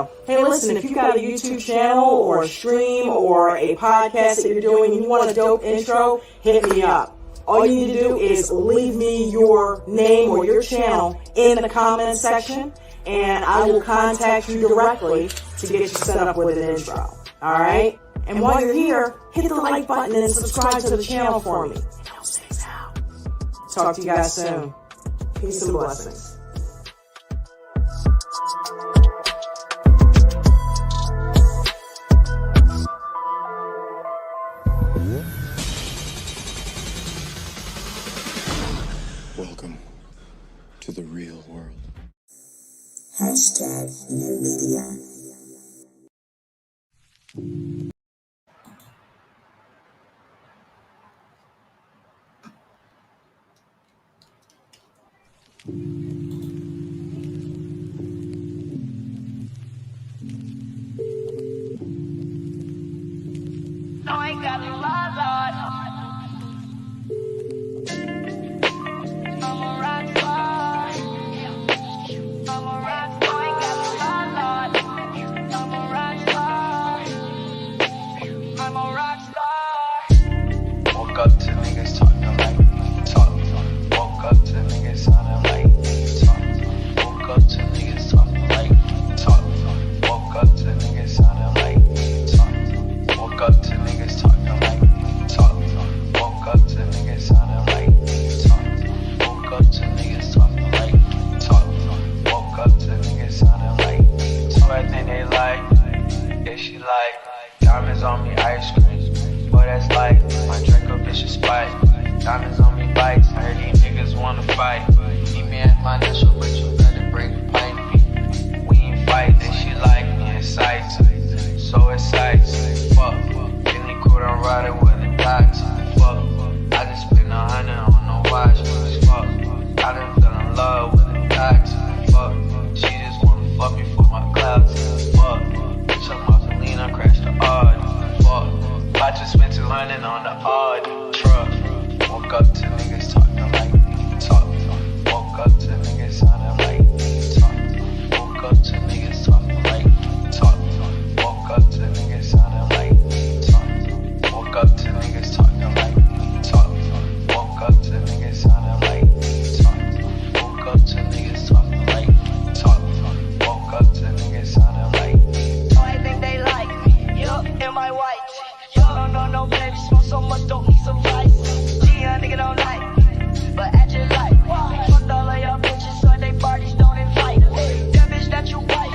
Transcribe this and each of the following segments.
intro. Hey, listen, if you've got a YouTube channel or a stream or a podcast that you're doing and you want a dope intro, hit me up. All you need to do is leave me your name or your channel in the comments section, and I will contact you directly to get you set up with an intro. All right? And while you're here, hit the like button and subscribe to the channel for me. It helps things out. Talk to you guys soon. Peace and blessings. Welcome to the real world. #new media. No, I got a lot. I'm a rock star. I'm a rock star. I got a lot. I'm a rock star. I'm a rock star. Woke up to niggas talking like talk. Woke up to niggas sounding like talk. Woke up to niggas talking like talk. Woke up to niggas sounding like talk. Woke up to niggas talking like talk. Woke up to niggas sounding like talk. Woke up to niggas talking like talk. Woke up to niggas sounding like talk. I think they like, yeah she like diamonds on me, ice cream. Boy that's like my Draco bitch is spike. Diamonds on me, bikes. I heard these niggas wanna fight. Meet me at my initial, but you better bring the pipe. We ain't fight, and she like me in sights. So excites. Fuck. Really cool, I'm riding with the dogs. Fuck. I just spent 100 on no watch. Fuck. I done fell in love with the dogs. Fuck. She just wanna fuck me for my clouds. Fuck. Bitch, I'm off the lean, I crashed the odd. Fuck. I just spent 200 on the odd truck. Woke up to niggas talking like talk. Woke up to niggas sounding like talk. Woke up to niggas talking like talk. Woke up to niggas sounding like talk. Woke up to niggas talking like talk. Woke up to niggas sounding like talk. Woke up to niggas talking like talk. Woke up to niggas sounding like So I think they like me. Yup, in my white. Y'all don't know no baby, smoke so much, don't need some vice. A nigga don't like, but at your life. Fuck all of y'all bitches, so they parties don't invite. That bitch that you wife,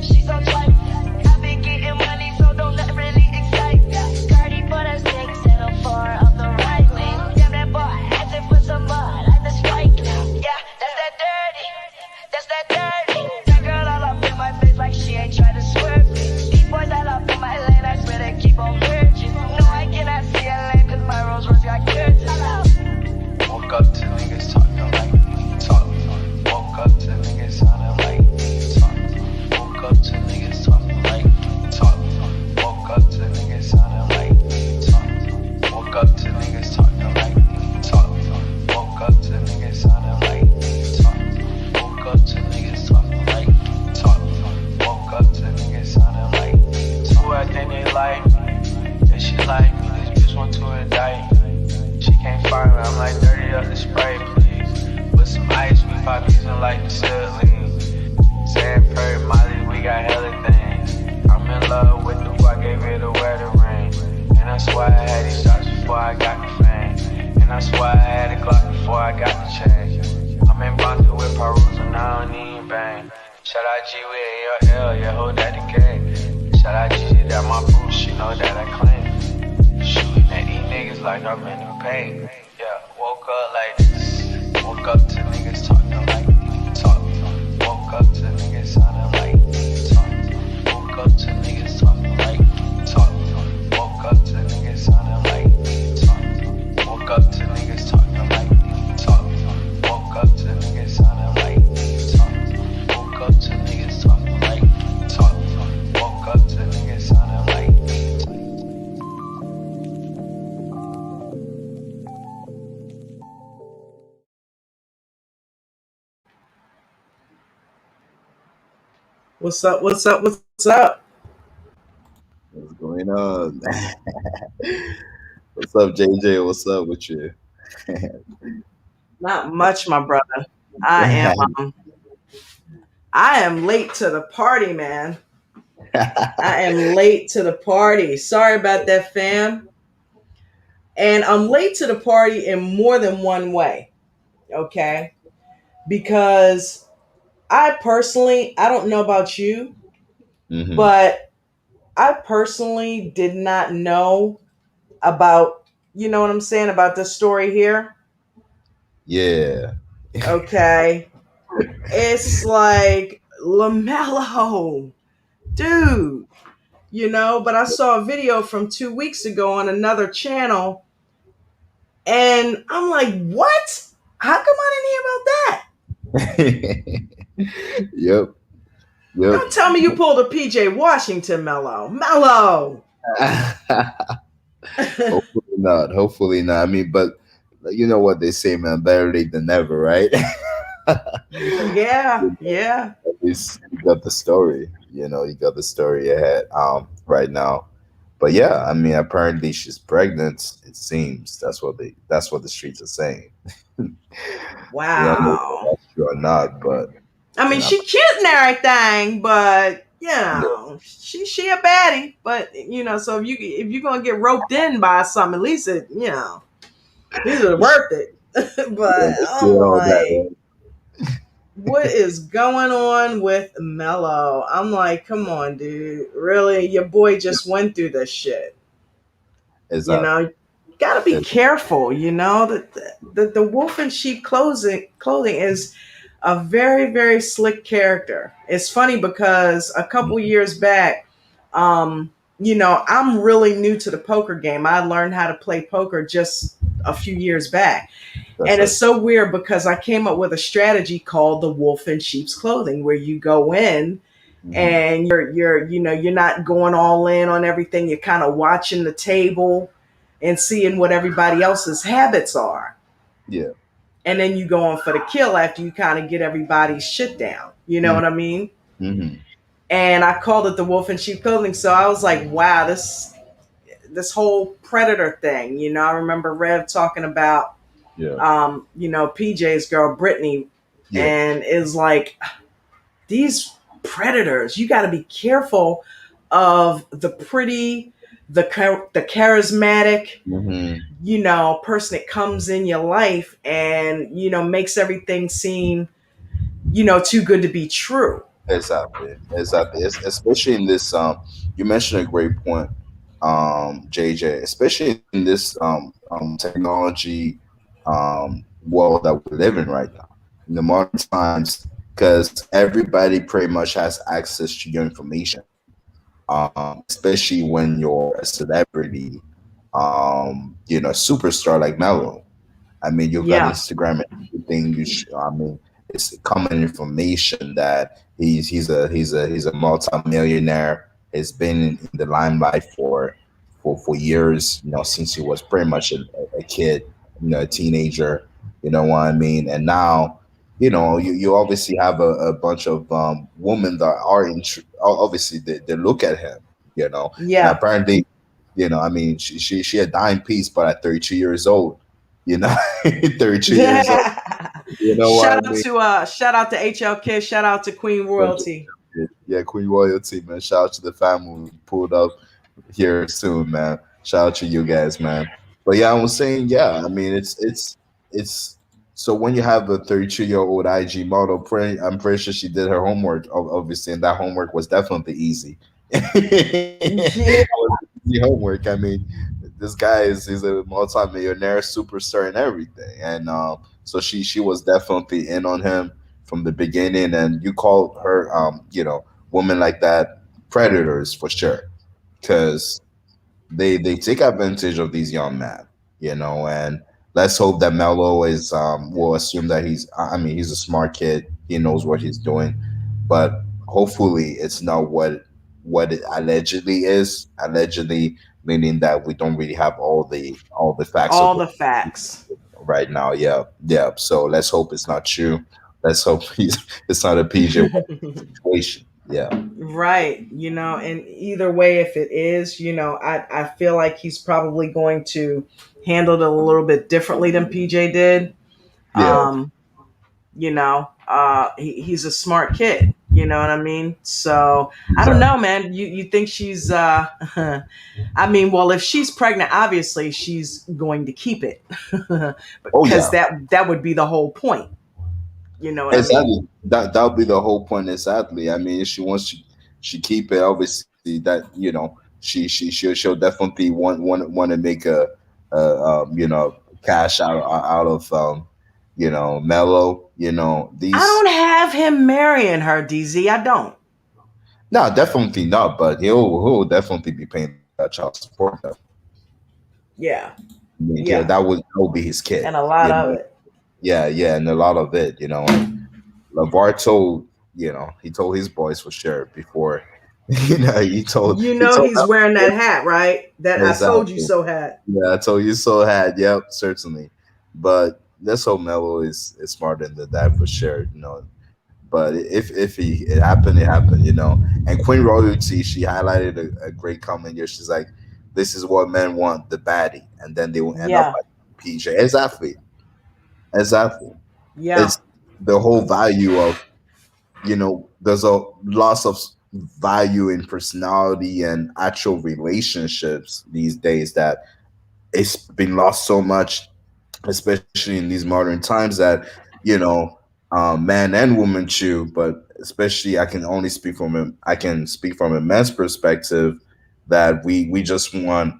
she's so tight. I been getting money, so don't let really excite. Cardi for the 6 and a 4 of the right lane. Damn that boy, asking for some mud at the strike. Yeah, that's that dirty, that's that dirty. That girl all up in my face like she ain't try to swerve me. These boys all up in my lane, I swear they keep on merging. No, I cannot see a lane, cause my Rolls Royce got curtains. woke up to niggas talking like talk. Woke up to niggas sounding like talk. Woke up to niggas talking like talk. Woke up to niggas sounding like talk. Woke up to niggas talking like talk. Woke up to niggas sounding like talk. Woke up to niggas talking like talk. Woke up to niggas sounding like talk. Who I think they like? Yeah, she like me. This bitch want to indict. She can't find me. I'm like dirty up the spray, please. With some ice, we pop using like the ceiling. Sam Perry, Molly, we got hella things. I'm in love with the boy, I gave her the wedding ring. And that's why I had these shots before I got the fame. And that's why I had a Glock before I got the chain. I'm in Bonta with Perus and I don't need bang. Shout out G with ARL, yeah, hold that the game. Shout out G, that my boo, she know that I claim. Shooting at these niggas like I'm in the pain. Yeah, woke up like this. Woke up to niggas talking like talk. Woke up to niggas sounding like talk. Woke up to niggas talking like talk. Woke up to niggas sounding like talk. Woke up to niggas talking like talk. Woke up to niggas sounding like talk. Woke up to niggas talking like talk. Woke up to niggas sounding like talk. What's up? What's up? What's up? What's going on? What's up, JJ? What's up with you? Not much, my brother. I am um, I am late to the party, man. I am late to the party. Sorry about that, fam. And I'm late to the party in more than one way, okay? Because I don't know about you, hmm but I personally did not know about, you know what I'm saying, about this story here. Yeah. Okay. It's like LaMelo, dude, but I saw a video from 2 weeks ago on another channel, and I'm like, what? How come I didn't Yep. hear Yep. about that? Don't tell me you pulled a PJ Washington, Mello. Hopefully not. Hopefully not. I mean, but you know what they say, man. Better late than never, right? Yeah, yeah. At least you got the story. You got the story ahead. Right now. But yeah, I mean, apparently she's pregnant. It seems that's what the streets are saying. We don't know if Wow. that's true or not, but I you mean, know, she cute and everything, but yeah, she a baddie. But so if you're gonna get roped in by something, at least at least it's worth it. you But understand I'm all that, like, what is going on with Mello? I'm like, come on, dude. Really? Your boy right? just went through this shit. You Exactly. know, gotta be Ex- careful. The wolf in sheep clothing is a very, very slick character. It's funny because a couple years back, I'm really new to the poker game. I learned how to play poker just a few years back. That's And it's right. so weird because I came up with a strategy called the wolf in sheep's clothing, where you go in hmm and you're not going all in on everything. You're kind of watching the table and seeing what everybody else's habits are. Yeah. And then you go on for the kill after you kind of get everybody's shit down. You know what I mean? Mm-hmm. And I called it the wolf in sheep clothing. So I was like, wow, this whole predator thing. I remember Rev talking about Yeah. PJ's girl Brittany, Yeah. and is like, these predators, you got to be careful of the pretty, the charismatic, hmm person that comes in your life and makes everything seem too good to be true. Exactly. Exactly. Especially in this you mentioned a great point, JJ, especially in this technology world that we live in right now. In the modern times, because everybody pretty much has access to your information. Especially when you're a celebrity, superstar like Melo. I mean, you got Yeah, Instagram and everything. I mean, it's common information that he's a multi-millionaire. He's been in the limelight for years. Since he was pretty much a kid, a teenager. You know what I mean? And now, you obviously have a bunch of women that are obviously they look at him. And yeah. apparently, I mean, she a dime piece, but at 32 years old, you know, 32 years old. You know what I mean? Shout out to HL Kiss, shout out to Queen Royalty. Yeah, Queen Royalty, man. Shout out to the family pulled up here soon, man. Shout out to you guys, man. But yeah, I was saying, yeah, I mean, it's so when you have a 32-year-old IG model, I'm pretty sure she did her homework, obviously, and that homework was definitely easy. Yeah. It was easy homework. I mean, this guy is a multi-millionaire superstar and everything, and so she was definitely in on him from the beginning. And you call her, women like that predators for sure, because they take advantage of these young men, and let's hope that Melo is will assume that I mean, he's a smart kid, he knows what he's doing, but hopefully it's not what it allegedly is. Allegedly meaning that we don't really have all the facts of All what the facts. right now. Yeah, yeah. So let's hope it's not true. Let's hope it's not a PJ situation. Yeah, Right. And either way, if it is, I feel like he's probably going to handle it a little bit differently than PJ did. yeah. Um, he's a smart kid. You know what I mean? So I don't know, Exactly. man. You think she's I mean, well, if she's pregnant, obviously she's going to keep it. Oh Because yeah, that would be the whole point. You know what I mean? exactly. That'll be the whole point. Exactly. I mean, if she wants to, she keep it. Obviously, that she'll definitely want to make cash out of Mello. I These. don't have him marrying her, DZ. I don't. No, definitely not. But he'll definitely be paying that child support though. Yeah. I mean, yeah, Yeah. that would be his kid. And a lot of Know. it. Yeah, yeah, and a lot of it. And LeVar told he told his boys for sure before. He told He's them wearing that hat, right? That I told you exactly. so hat. Yeah, I told you so had. Yep, certainly. But let's hope Melo is smarter than that for sure. But if it happened, it happened. And Queen Royalty, she highlighted a great comment here. She's like, "This is what men want, the baddie," and then they will end up Yeah. like PJ. Exactly, exactly. Yeah. It's the whole value of there's a loss of value in personality and actual relationships these days that it's been lost so much, especially in these modern times that you know man and woman too, but especially I can speak from a man's perspective that we just want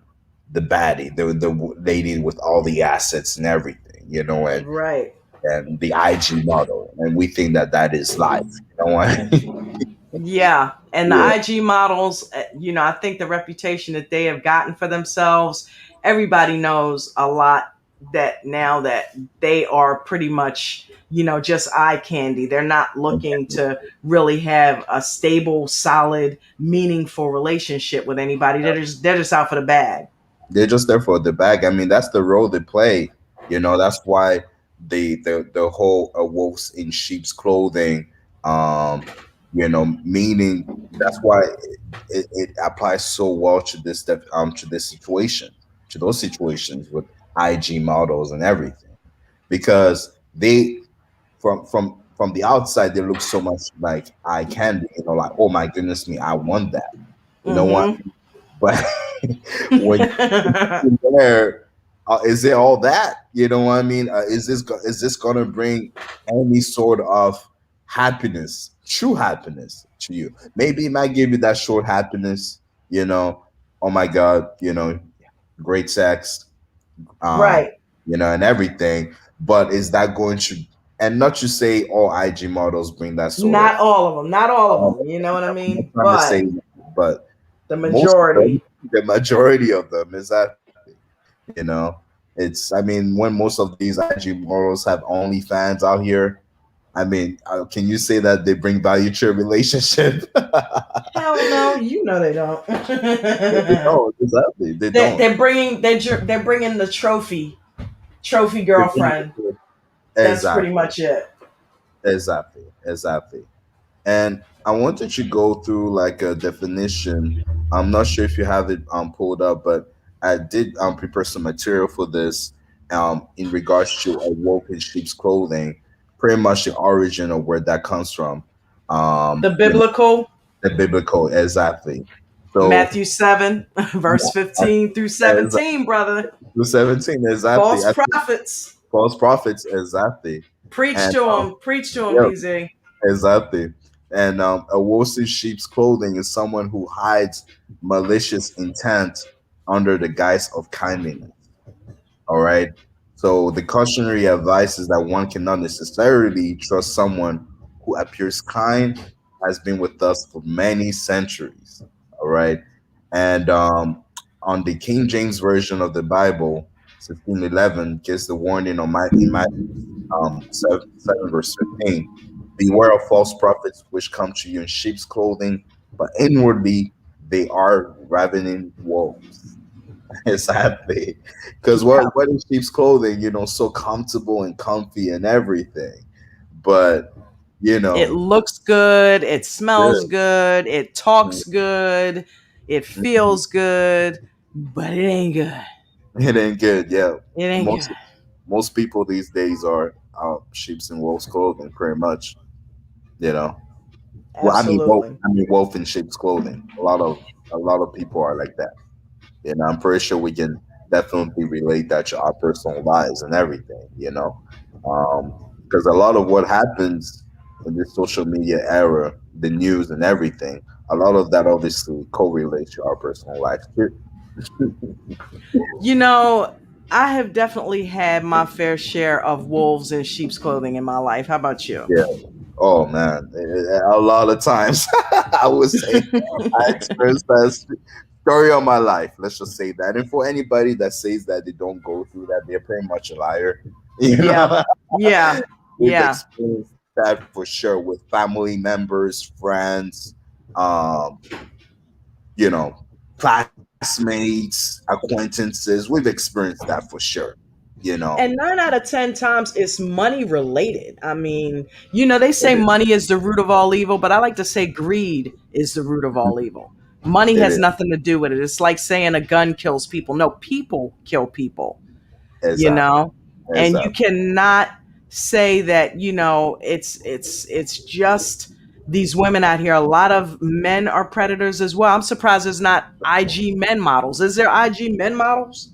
the baddie, the lady with all the assets and everything, Right. and the IG model, and we think that that is life. You know what? Yeah. And the Yeah, IG models, I think the reputation that they have gotten for themselves, everybody knows a lot that now that they are pretty much, just eye candy. They're not looking to really have a stable, solid, meaningful relationship with anybody. They're just out for the bag. they're just there for the bag. I mean, that's the role they play. That's why the whole wolves in sheep's clothing, meaning that's why it applies so well to to this situation, to those situations with IG models and everything, because they from the outside they look so much like eye candy, like, oh my goodness me, I want that. You know what? Mm-hmm. But when there, is it all that? You know what I mean? Is this gonna bring any sort of happiness, true happiness to you? Maybe it might give you that short happiness. Oh my God, great sex, um, Right. and everything. But is that going to? And not to say all IG models bring that sort of. Not all of them. Not all of Um, them. You know what I I'm not mean? trying to say, But that, but the most of them, majority. the majority of them, exactly. You know, it's, I mean, when most of these IG models have OnlyFans out here, I mean, can you say that they bring value to a relationship? Hell no, they don't. They don't, exactly. They they're, don't. they're bringing they're bringing the trophy They bring girlfriend. That's pretty exactly, much it. exactly, exactly. And I wanted to go through like a definition. I'm not sure if you have it pulled up, but I did prepare some material for this in regards to a wolf in sheep's clothing, pretty much the origin of where that comes from. The You know, biblical the biblical, exactly. So Matthew 7, verse yeah, 15 through exactly. 17, brother. 17, exactly. False I think prophets. false prophets, exactly. Preach And to them. Preach to them, yeah, DZ. exactly. And a wolf in sheep's clothing is someone who hides malicious intent under the guise of kindness. All right. So the cautionary advice is that one cannot necessarily trust someone who appears kind, has been with us for many centuries. All right. And on the King James version of the Bible, 1611 gives the warning in Matthew 7 verse 15. Beware of false prophets which come to you in sheep's clothing, but inwardly they are ravening wolves. Exactly. Because Yeah. what is sheep's clothing? So comfortable and comfy and everything. But You It know, looks good, it smells good. good, it talks good, it Mhm. feels good, but it ain't good. It ain't good. Yeah, It ain't good. most people these days are sheep's and wolves clothing, pretty much. You know, well, Absolutely. wolf in sheep's clothing. A lot of people are like that. And I'm pretty sure we can definitely relate that to our personal lives and everything, you know? Because a lot of what happens in this social media era, the news and everything, a lot of that obviously correlates to our personal lives too. You know, I have definitely had my fair share of wolves in sheep's clothing in my life. How about you? Yeah. Oh man, a lot of times I would say I experienced that story of my life. Let's just say that. And for anybody that says that they don't go through that, they're pretty much a liar. You Yeah. know, Yeah. we've Yeah. experienced that for sure with family members, friends, um, you know, classmates, acquaintances. We've experienced that for sure. You know, And 9 out of 10 times it's money related. I mean, they it say is. money is the root of all evil, but I like to say greed is the root of all evil. Money It has is nothing to do with it. It's like saying a gun kills people. No, people kill people, you exactly, know? And you exactly. cannot say that, it's just these women out here. A lot of men are predators as well. I'm surprised there's not IG men models. Is there IG men models?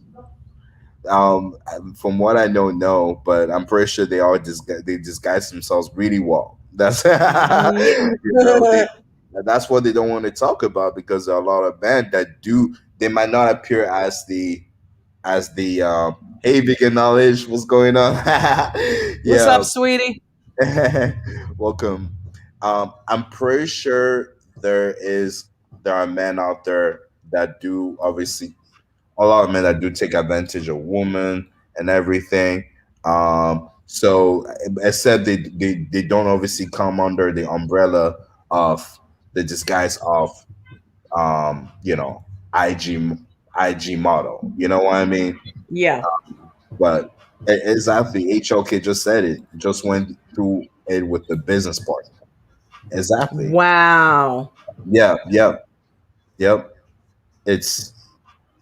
Um, from what I know, no, but I'm pretty sure they disguise themselves really well. That's you know they Yeah. that's what they don't want to talk about because there are a lot of men that do. They might not appear as the hey vegan knowledge, what's going on? What's up, Yeah, sweetie? welcome. I'm pretty sure there are men out there that do obviously a lot of men that do take advantage of women and everything. So except they don't obviously come under the umbrella of the disguise of you know IG IG model. You know what I mean? Yeah. But exactly, HOK just said it. Just went through it with the business part. Exactly. Wow. Yeah. Yep. Yep. It's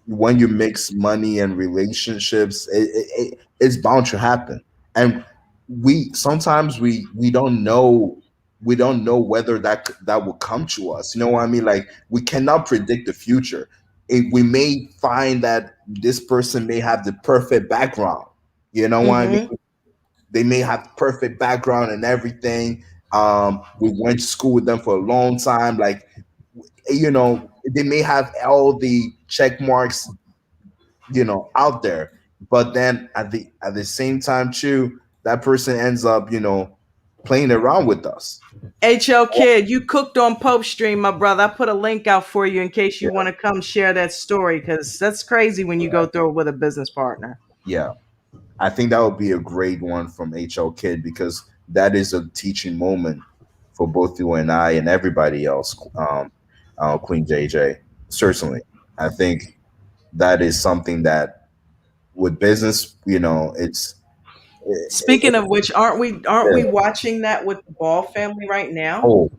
when you mix money and relationships, it's bound to happen. And we sometimes we don't know whether that will come to us. You know what I mean? Like we cannot predict the future. We may find that this person may have the perfect background. You know what I mean? Mm-hmm. They may have perfect background and everything. We went to school with them for a long time. Like they may have all the check marks out there, but then at the same time too, that person ends up playing around with us. HL Kid, you cooked on Pope Stream, my brother. I put a link out for you in case you Yeah, want to come share that story because that's crazy when you go through it with a business partner. yeah. I think that would be a great one from HL Kid because that is a teaching moment for both you and I and everybody else. Queen JJ, certainly. I think that is something that with business, Speaking of which, aren't we yeah. watching that with the Ball family right now? Oh,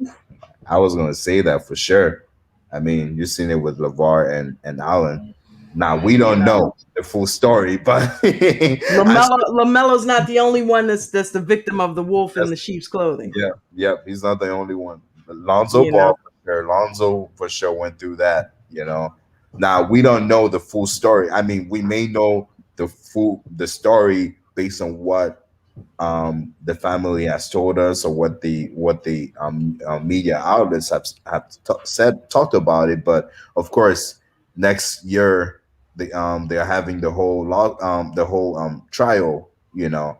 I was gonna say that for sure. I mean, you've seen it with LeVar and Allen. Now we You don't know, know the full story, but Lamelo's not the only one that's the victim of the wolf in that's, the sheep's clothing. yeah, yep. He's not the only one. Lonzo You know, Ball for sure. Lonzo for sure went through that. Now we don't know the full story. I mean, we may know the story based on what the family has told us or what the media outlets have talked about it. But of course, next year they're having the whole trial.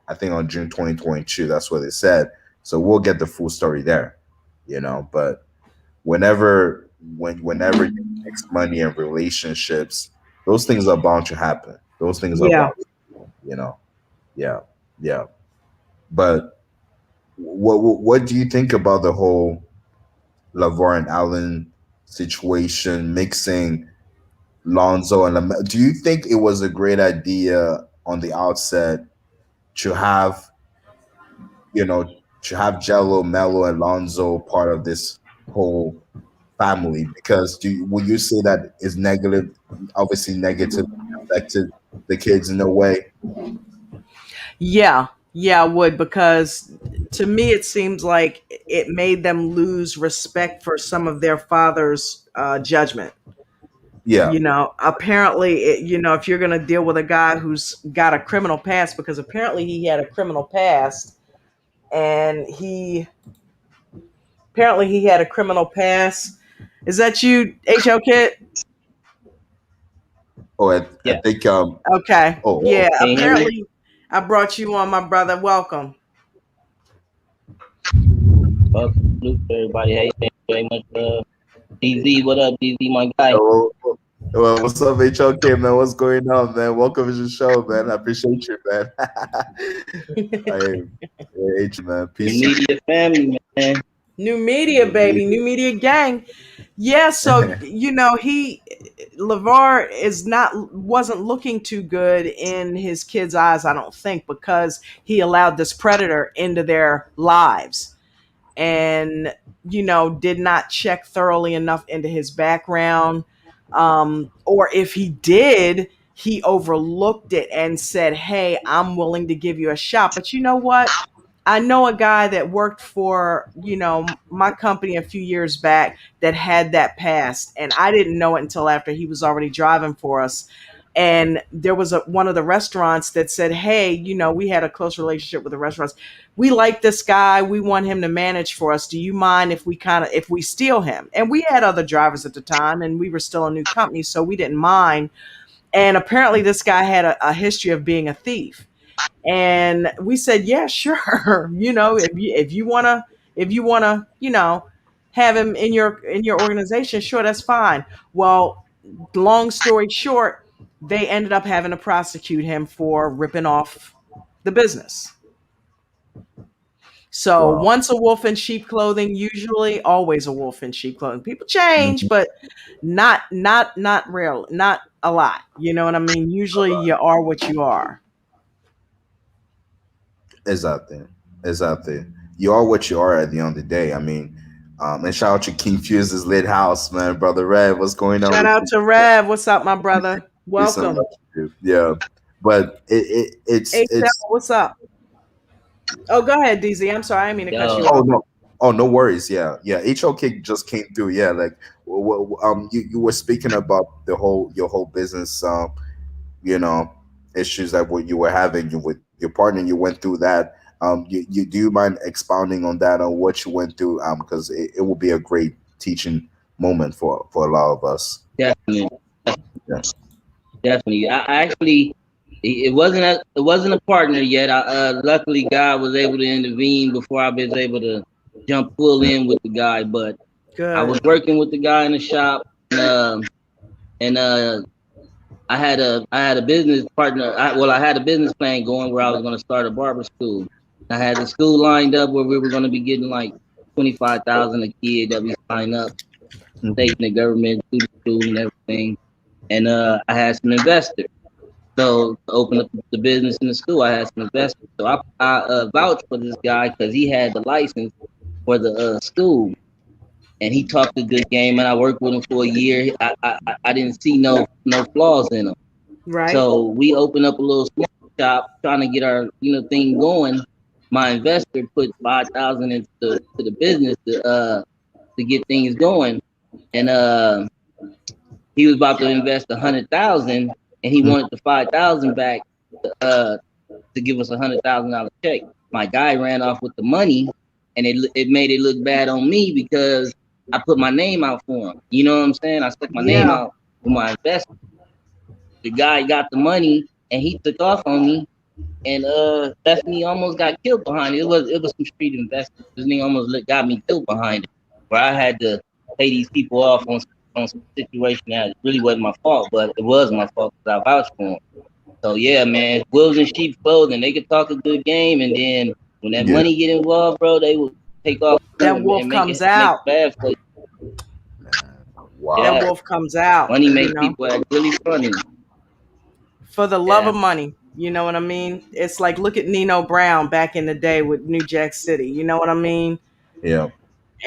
I think on June 2022. That's what they said. So we'll get the full story there. But whenever you mix money and relationships, those things are bound to happen. Those things are yeah. bound. You know. Yeah. Yeah. But what do you think about the whole Lavar and Allen situation, mixing Lonzo and Do you think it was a great idea on the outset to have you know to have Jello, Melo, and Lonzo part of this whole family? Because would you say that is negative, obviously negatively affected the kids in a way? Yeah, I would, because to me it seems like it made them lose respect for some of their father's judgment. Yeah. Apparently, if you're going to deal with a guy who's got a criminal past, because apparently he had a criminal past, and he had a criminal past. Is that you, HL Kid? Oh, I Yeah. think Okay. oh, Yeah, Can you hear me? apparently I brought you on, my brother. Welcome. Welcome to everybody. Hey, thank you very much. DZ, what up, DZ, my guy? oh, well, what's up, HLK, man? What's going on, man? Welcome to the show, man. I appreciate you, man. I man. Your Peace. media family, man. New media, baby. New media gang. Yeah, so LeVar wasn't looking too good in his kids' eyes, I don't think, because he allowed this predator into their lives, and did not check thoroughly enough into his background, or if he did, he overlooked it and said, hey, I'm willing to give you a shot. But you know what, I know a guy that worked for, my company a few years back that had that past, and I didn't know it until after he was already driving for us. And there was one of the restaurants that said, hey, we had a close relationship with the restaurants. We like this guy. We want him to manage for us. Do you mind if we steal him? And we had other drivers at the time, and we were still a new company, so we didn't mind. And apparently this guy had a history of being a thief. And we said, yeah, sure. If you wanna, have him in your organization, sure, that's fine. Well, long story short, they ended up having to prosecute him for ripping off the business. So Wow. once a wolf in sheep clothing, usually always a wolf in sheep clothing. People change, Mhm. but not real, not a lot. You know what I mean? Usually you are what you are. It's out there. It's out there. You are what you are at the end of the day. I mean, and shout out to King Fuse's lit house, man. Brother Red, what's going on Shout with out you? to Rev. What's up, my brother? Peace and Welcome. love to you. Yeah. But Hey, it's what's up? Oh, go ahead, DZ. I'm sorry. I didn't mean to cut you Yo, oh off. no. Oh, no worries. Yeah, yeah. HOK just came through. Yeah, like you were speaking about your whole business, you know, issues that what you were having with your partner. You went through that. You do you mind expounding on that, on what you went through? Because it will be a great teaching moment for a lot of us. definitely, Yeah. definitely. I actually, it wasn't a partner yet. Luckily, God was able to intervene before I was able to jump full in with the guy. But I was Good. working with the guy in the shop, and I had a business partner. I had a business plan going where I was going to start a barber school. I had the school lined up where we were going to be getting like 25,000 a kid that we sign up, state and the government, through the school and everything. And I had some investors. So to open up the business in the school, I had some investors. So I vouched for this guy because he had the license for the school, and he talked a good game. And I worked with him for a year. I didn't see no flaws in him. Right. So we opened up a little small shop trying to get our thing going. My investor put 5,000 into the business to get things going, and he was about to invest 100,000, and he wanted the 5,000 back to give us $100,000 check. My guy ran off with the money, and it made it look bad on me because I put my name out for him. You know what I'm saying? I stuck my name Yeah. out for my investor. The guy got the money and he took off on me, and Stephanie almost got killed behind it. It was some street investors. This nigga almost got me killed behind it, where I had to pay these people off on some situation that really wasn't my fault, but it was my fault because I vouched for them. So yeah, man, wolves in sheep's clothing. They could talk a good game, and then when that Yeah. money get involved, bro, they will take off That and wolf make comes it out. bad for you. That Wow. Yeah, wolf comes out, money make people act really funny. for the love Yeah, of money. You know what I mean? It's like look at Nino Brown back in the day with New Jack City. You know what I mean? Yeah,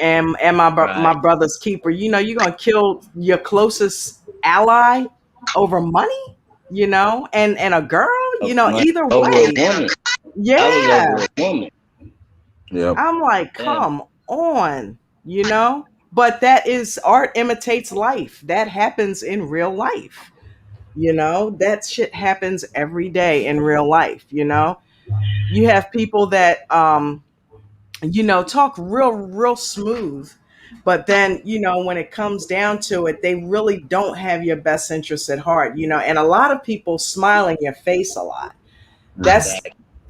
And my Right. brother's keeper. You know, you're gonna kill your closest ally over money. You know, and a girl. You Over know, money, either over a way. woman. I was Yeah, over a woman. yeah, I'm like, Yeah. come on. You know, but that is art imitates life. That happens in real life. You know, that shit happens every day in real life. You know, you have people that you know, talk real smooth, but then, you know, when it comes down to it, they really don't have your best interests at heart, you know, and a lot of people smile in your face a lot. mhm,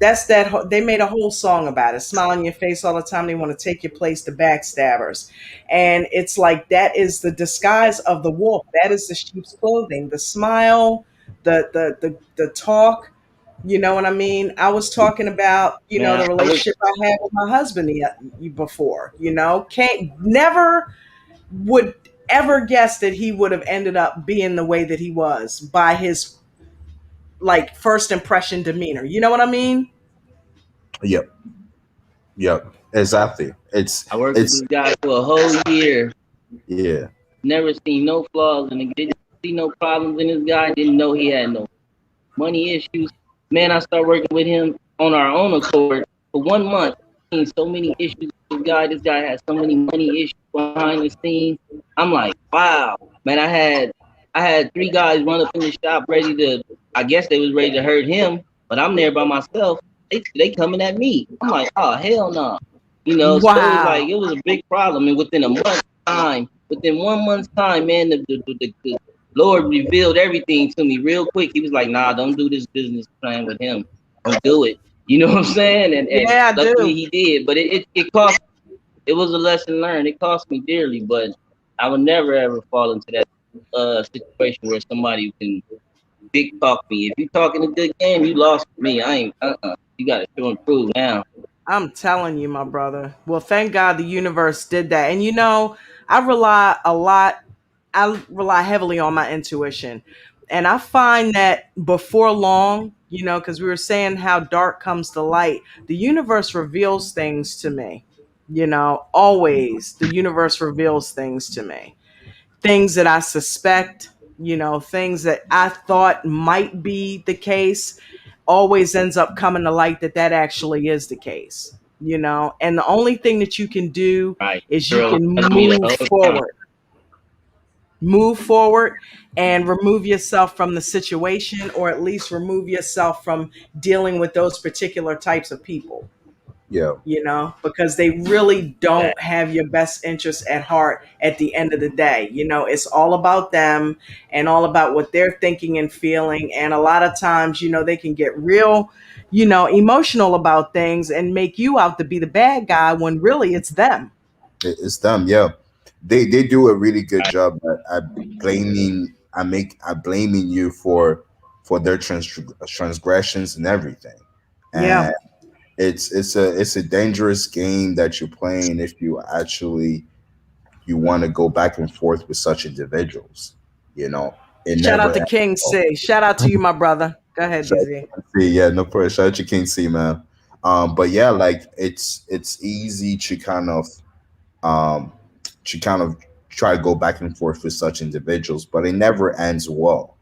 That's they made a whole song about it. Smile in your face all the time. They want to take your place, the backstabbers. And it's like that is the disguise of the wolf. That is the sheep's clothing. The smile, the talk. You know what I mean? I was talking about, you know, Man, the I wish relationship I had with my husband before, you know, can't never would ever guess that he would have ended up being the way that he was by his like first impression demeanor. You know what I mean? yep, yep, exactly. I worked with It's this guy for a whole year. yeah, Never seen no flaws in it. Didn't see no problems in this guy. Didn't know he had no money issues. Man, I started working with him on our own accord for 1 month. Seen so many issues with this guy. This guy has so many money issues behind the scenes. I'm like, wow, man. I had three guys run up in the shop ready to. I guess they was ready to hurt him, but I'm there by myself. They coming at me. I'm like, oh hell no. So it was like Wow. it was a big problem. And within 1 month's time, man, the Lord revealed everything to me real quick. He was like, nah, don't do this business plan with him. Don't do it. You know what I'm saying? And Yeah, I luckily do. he did. But it cost it was a lesson learned. It cost me dearly, but I would never ever fall into that situation where somebody can big talk me. If you talking a good game, you lost me. I ain't You gotta show and prove now. I'm telling you, my brother. Well, thank God the universe did that. And you know, I rely a lot, I rely heavily on my intuition. And I find that before long, you know, because we were saying how dark comes to light, the universe reveals things to me. You know, always the universe reveals things to me. Things that I suspect, you know, things that I thought might be the case always ends up coming to light that that actually is the case, you know. And the only thing that you can do Right. is you Girl can was me the whole time. move forward and remove yourself from the situation, or at least remove yourself from dealing with those particular types of people, yeah. you know, because they really don't have your best interests at heart at the end of the day. You know, it's all about them and all about what they're thinking and feeling. And a lot of times, you know, they can get real, you know, emotional about things and make you out to be the bad guy when really it's them. It's them. Yeah, they do a really good job at blaming. I blaming you for their transgressions and everything, Yeah. and it's a dangerous game that you're playing if you actually you want to go back and forth with such individuals. You know, it Shout out never to ends King well. C. Shout out to you, my brother. Go ahead, Shout out DZ. to KC, yeah, no problem. Shout out to King C, man. But yeah, like it's easy um to kind of try to go back and forth with such individuals, but it never ends well.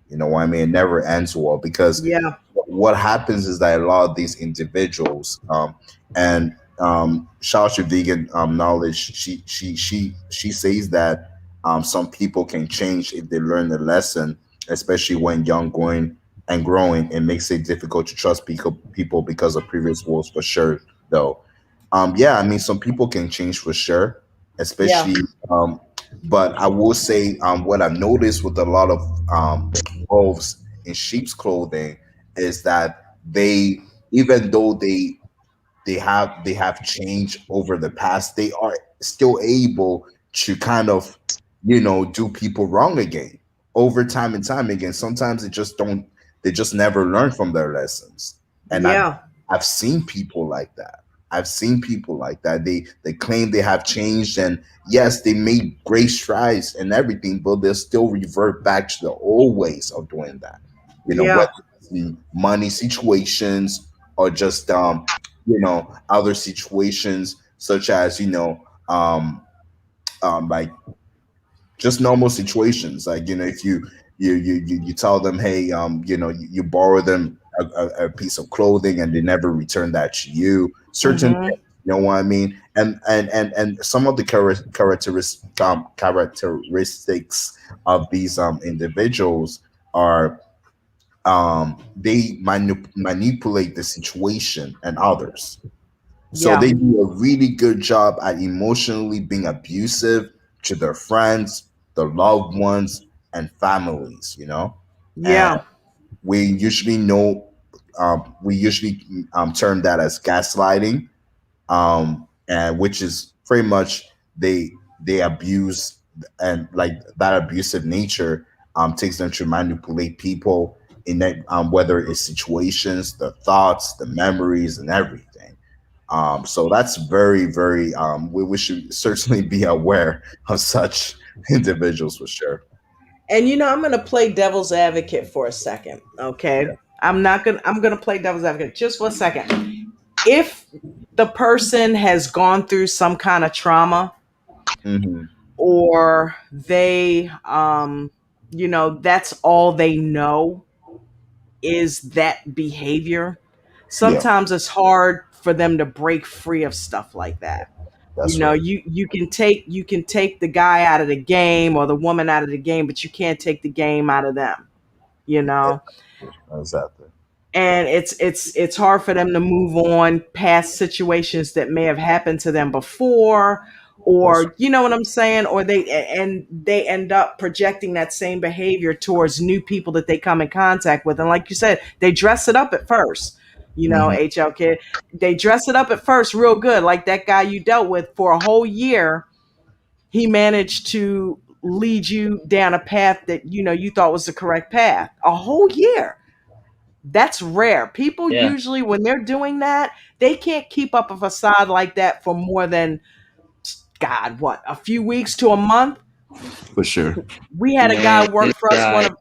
You know what I mean? It never ends well because Yeah. what happens is that a lot of these individuals, and shout out to vegan knowledge. She says that some people can change if they learn the lesson, especially when young, going and growing. It makes it difficult to trust people because of previous woes for sure, though. Yeah, I mean, some people can change for sure, Yeah. especially. But I will say, what I've noticed with a lot of wolves in sheep's clothing is that they, even though they have changed over the past, they are still able to kind of, do people wrong again over time and time again. Sometimes they just never learn from their lessons. And Yeah. I've seen people like that. I've seen people like that. They claim they have changed, and yes, they made great strides and everything, but they'll still revert back to the old ways of doing that. Whether Yeah. in money situations, or just other situations, such as like just normal situations, like if you tell them, hey, you borrow them a piece of clothing and they never return that to you, certain Mm-hmm. things, you know what I mean. And some of the characteristics of these individuals are, they manipulate the situation and others. So Yeah. they do a really good job at emotionally being abusive to their friends, their loved ones, and families. And Yeah. we usually know, we usually term that as gaslighting, and which is pretty much they abuse, and like that abusive nature takes them to manipulate people in that, whether it's situations, the thoughts, the memories, and everything. So that's very, very, we should certainly be aware of such individuals, for sure. And I'm gonna play devil's advocate for a second. Okay. I'm gonna play devil's advocate just for a second. If the person has gone through some kind of trauma, Hmm. or they that's all they know is that behavior, Yeah, sometimes it's hard for them to break free of stuff like that. that's right. You can take the guy out of the game or the woman out of the game, but you can't take the game out of them, you know Exactly. and it's hard for them to move on past situations that may have happened to them before, That's or you know what I'm saying, or they end up projecting that same behavior towards new people that they come in contact with. And like you said, they dress it up at first, hmm HL kid, they dress it up at first real good, like that guy you dealt with for a whole year. He managed to lead you down a path that you thought was the correct path a whole year. That's rare. People Yeah, usually, when they're doing that, they can't keep up a facade like that for more than, God, what, a few weeks to a month. for sure. We had a guy man, work this for us. One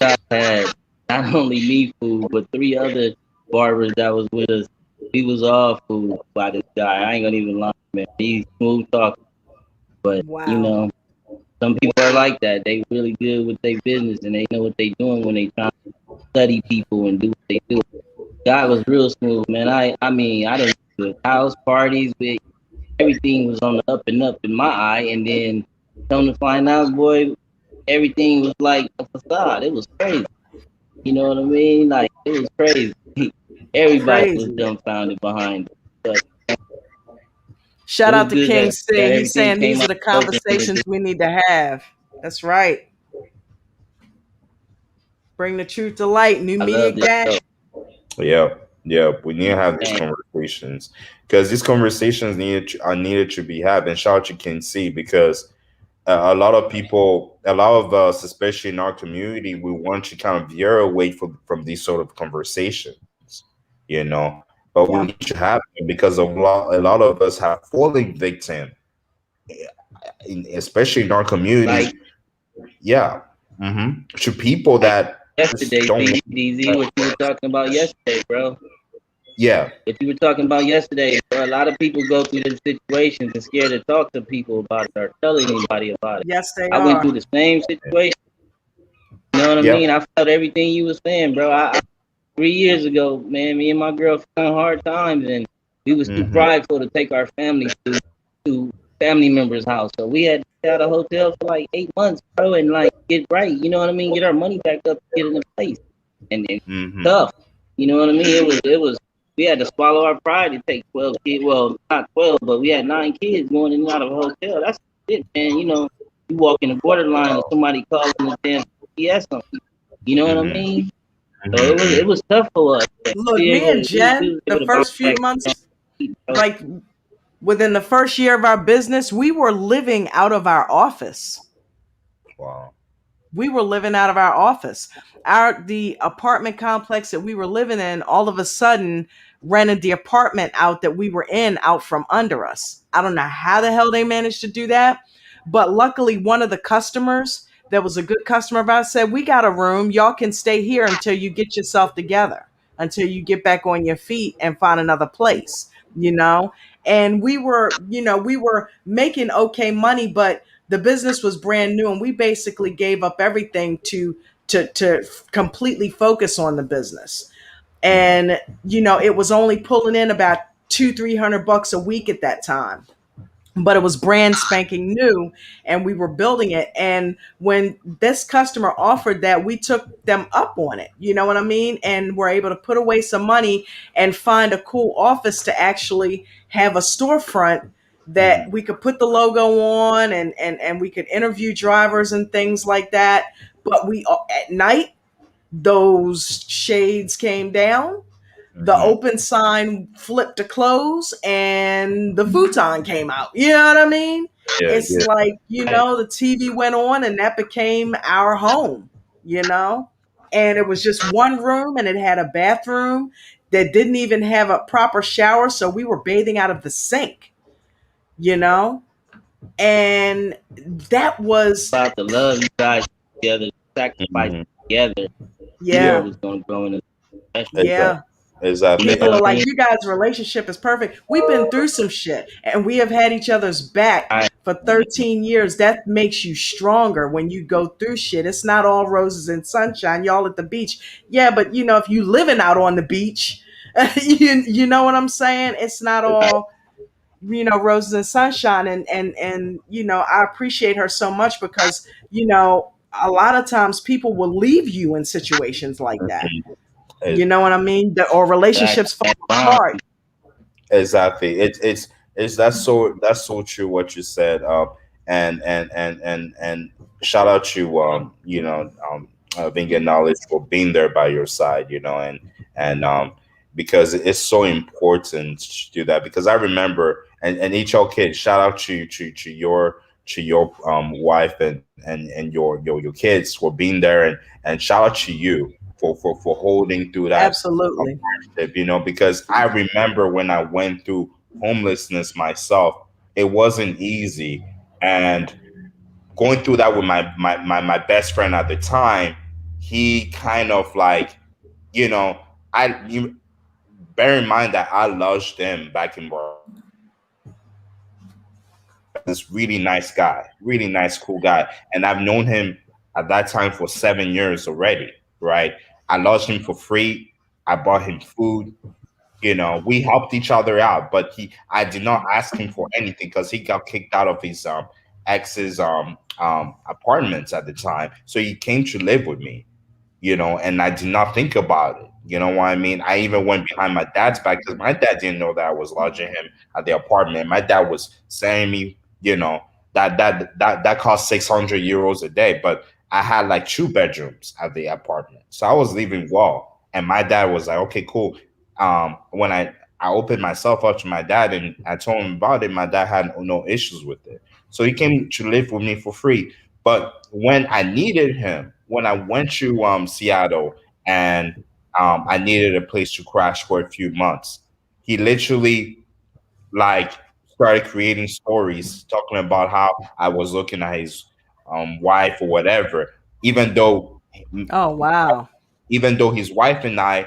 guy of had not only me fooled, but three other barbers that was with us. We was all fooled by this guy. I ain't gonna even lie, man. He's smooth talking, but Wow, some people are like that. They really good with their business and they know what they doing when they trying to study people and do what they do. Guy was real smooth, man. I mean, I didn't do house parties with everything was on the up and up in my eye, and then come to find out, boy, everything was like a facade. It was crazy. You know what I mean? Like it was crazy. Everybody was crazy. dumbfounded behind it. But Shout it was out to good King that C. He's everything saying came these are out the open. And conversations we need to have. That's right. Bring the truth to light. New I media love this gang. show. Yeah, yeah. We need to have these Man, conversations, because these conversations are needed to be had. And shout out, you can see, because a lot of people, a lot of us, especially in our community, we want to kind of veer away from these sort of conversations, you know. But we Yeah. need to have them, because a lot of us have fallen victim, especially in our like community. Yeah, to people like that just yesterday, don't. DZ, what you were talking about yesterday, bro. Yeah. What you were talking about yesterday, bro. A lot of people go through these situations and scared to talk to people about it or tell anybody about it. Yes, they I went through are. the same situation. You know what I Yep. mean? I felt everything you was saying, bro. 3 years ago, man, me and my girl found hard times, and we was too hmm prideful to take our family to family members' house. So we had to stay at a hotel for like 8 months, bro, and like get right. You know what I mean? Get our money back up, get in the place, and hmm tough. You know what I mean? It was. We had to swallow our pride to take 12 kids. Well, not 12, but we had 9 kids going in and out of a hotel. That's it, man. You walk in the borderline and somebody calling the damn CPS on you. You know what I hmm mean? So hmm it was tough for us. But Look, we me and able we Jen, was the able to bounce first few back. months, like within the first year of our business, we were living out of our office. Wow. We were living out of our office. The apartment complex that we were living in all of a sudden rented the apartment out that we were in out from under us. I don't know how the hell they managed to do that, but luckily one of the customers that was a good customer of ours, said, "We got a room. Y'all can stay here until you get yourself together, until you get back on your feet and find another place." You know, and we were making okay money, but the business was brand new, and we basically gave up everything to completely focus on the business. And it was only pulling in about 200-300 bucks a week at that time, but it was brand spanking new, and we were building it. And when this customer offered that, we took them up on it, you know what I mean, and we're able to put away some money and find a cool office to actually have a storefront that we could put the logo on, and we could interview drivers and things like that. But we at night, those shades came down, the Mhm. open sign flipped to close, and the futon came out. You know what I mean? Yeah, It's yeah. like, the TV went on, and that became our home, you know? And it was just one room, and it had a bathroom that didn't even have a proper shower. So we were bathing out of the sink, you know? And that was, About the love you guys together, sacrifice Mhm. together, you know Yeah, yeah, was gonna grow in a special. exactly. yeah. You know Exactly. People what are I like, mean? "You guys' relationship is perfect." We've been through some shit, and we have had each other's back I for 13 years. That makes you stronger when you go through shit. It's not all roses and sunshine. Y'all at the beach. Yeah, but if you living out on the beach, you know what I'm saying? It's not all, roses and sunshine. And I appreciate her so much because, a lot of times people will leave you in situations like that. You know what I mean? Or back relationships fall that bond. apart. Exactly. It's that's so true what you said. And shout out to being acknowledged for being there by your side. And because it's so important to do that. Because I remember, and HL kid, shout out to your wife and your kids for being there, and shout out to you for holding through that Absolutely. because I remember when I went through homelessness myself, it wasn't easy. And going through that with my best friend at the time, he kind of like, you know, you bear in mind that I lost him back in this really nice guy, really nice, cool guy. And I've known him at that time for 7 years already, right? I lost him for free. I bought him food. We helped each other out, but I did not ask him for anything because he got kicked out of his ex's apartments at the time. So he came to live with me, and I did not think about it. You know what I mean? I even went behind my dad's back because my dad didn't know that I was lodging him at the apartment. My dad was saying me, that cost 600 euros a day, but I had like 2 bedrooms at the apartment, so I was living well. And my dad was like, "Okay, cool." When I opened myself up to my dad and I told him about it, my dad had no issues with it, so he came to live with me for free. But when I needed him, when I went to Seattle and I needed a place to crash for a few months, he literally like started creating stories talking about how I was looking at his wife or whatever, even though Oh, wow. even though his wife and I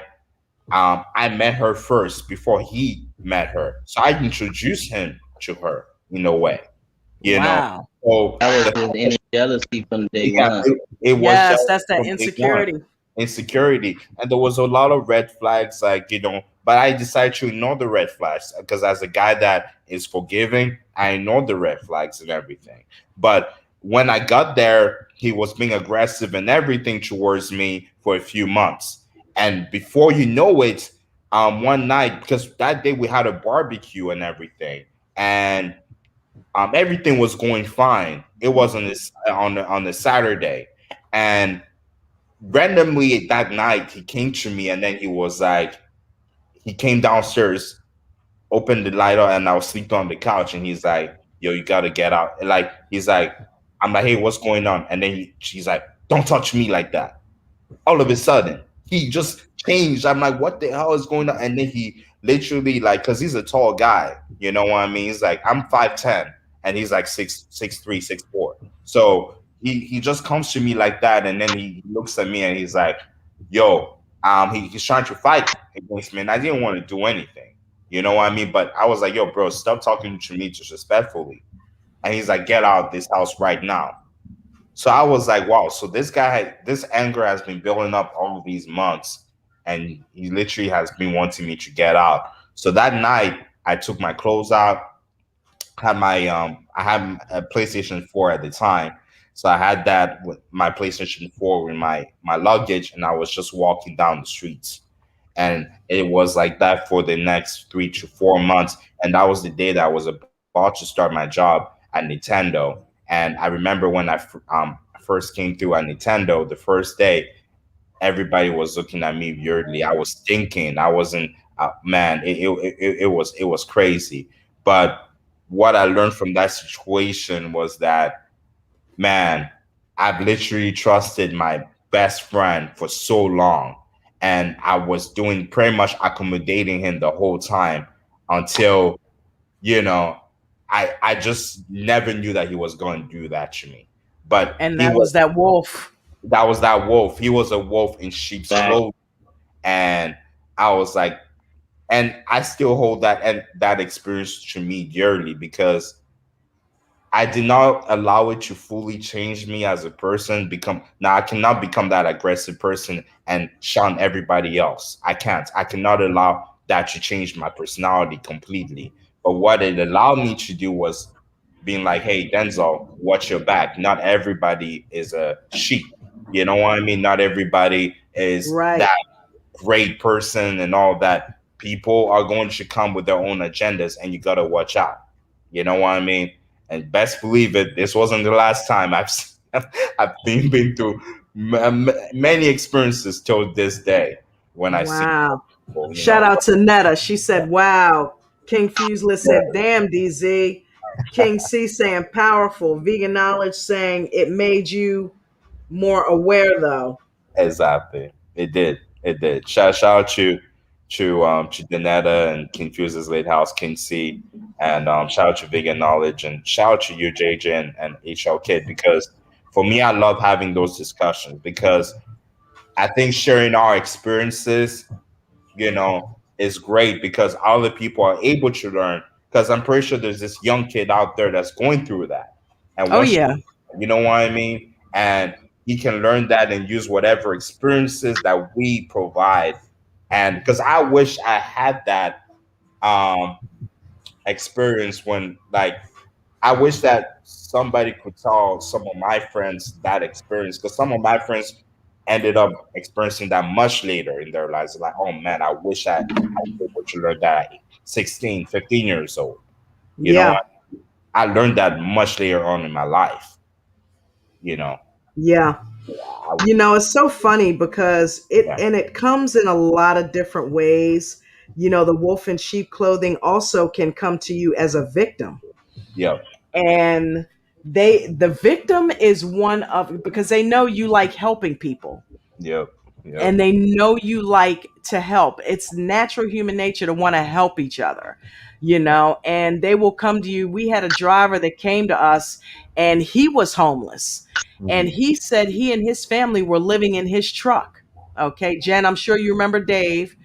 met her first before he met her, so I introduced him to her in a way, you know. Wow. So That was the just inner jealousy from day yeah, one. it was Yes, just that's that from day one. insecurity. Insecurity, and there was a lot of red flags, like, but I decided to ignore the red flags because as a guy that is forgiving, I ignored the red flags and everything. But when I got there, he was being aggressive and everything towards me for a few months, and before you know it, one night, because that day we had a barbecue and everything, and everything was going fine. It was on the Saturday, and randomly that night he came to me, and then he was like, he came downstairs, opened the light up, and I was sleeping on the couch, and he's like, "Yo, you gotta get out." Like, he's like, I'm like, "Hey, what's going on?" And then she's like, "Don't touch me like that." All of a sudden he just changed. I'm like, "What the hell is going on?" And then he literally, like, because he's a tall guy, you know what I mean? He's like, I'm 5'10", and he's like 6'3", 6'4". So he just comes to me like that, and then he looks at me and he's like, "Yo, he's trying to fight against me," and I didn't want to do anything, you know what I mean? But I was like, "Yo, bro, stop talking to me disrespectfully," and he's like, "Get out of this house right now." So I was like, "Wow!" So this anger has been building up all of these months, and he literally has been wanting me to get out. So that night, I took my clothes out, had my I had a PlayStation 4 at the time. So I had that with my PlayStation 4 in my luggage, and I was just walking down the streets. And it was like that for the next 3 to 4 months. And that was the day that I was about to start my job at Nintendo. And I remember when first came through at Nintendo, the first day, everybody was looking at me weirdly. I was thinking I wasn't man. It was crazy. But what I learned from that situation was that, man, I've literally trusted my best friend for so long, and I was doing pretty much accommodating him the whole time until you know I just never knew that he was going to do that to me. But And he that was was that wolf. that was that wolf. He was a wolf in sheep's Back. clothing, and I was like, and I still hold that experience to me dearly because I did not allow it to fully change me as a person. Become now, I cannot become that aggressive person and shun everybody else. I can't. I cannot allow that to change my personality completely. But what it allowed me to do was being like, "Hey, Denzel, watch your back. Not everybody is a sheep. You know what I mean? Not everybody is Right. that great person and all that. People are going to come with their own agendas, and you gotta watch out. You know what I mean? And best believe it, this wasn't the last time I've been through many experiences till this day when I see Wow. people. Shout out to Netta. She said, wow. King Fusela said, Yeah, damn, DZ. King C saying, powerful. Vegan Knowledge saying, it made you more aware, though. exactly. It did. It did. Shout out to Danetta and King Fuse's Late House, King C, and shout out to Vegan Knowledge, and shout out to you, JJ, and HL Kid, because for me, I love having those discussions because I think sharing our experiences, is great because other people are able to learn. Because I'm pretty sure there's this young kid out there that's going through that, and Oh, once yeah. you know what I mean, and he can learn that and use whatever experiences that we provide. And because I wish I had that um experience when, like, I wish that somebody could tell some of my friends that experience, because some of my friends ended up experiencing that much later in their lives. Like, oh man, I wish I was able to learn that at 16, 15 years old. You know, Yeah. I learned that much later on in my life. You know, Yeah. I, It's so funny because yeah, it comes in a lot of different ways. The wolf in sheep clothing also can come to you as a victim. yep, And the victim is one of, because they know you like helping people, yep, yep. and they know you like to help. It's natural human nature to want to help each other, and they will come to you. We had a driver that came to us, and he was homeless, and Mhm. he said he and his family were living in his truck. Okay, Jen, I'm sure you remember Dave.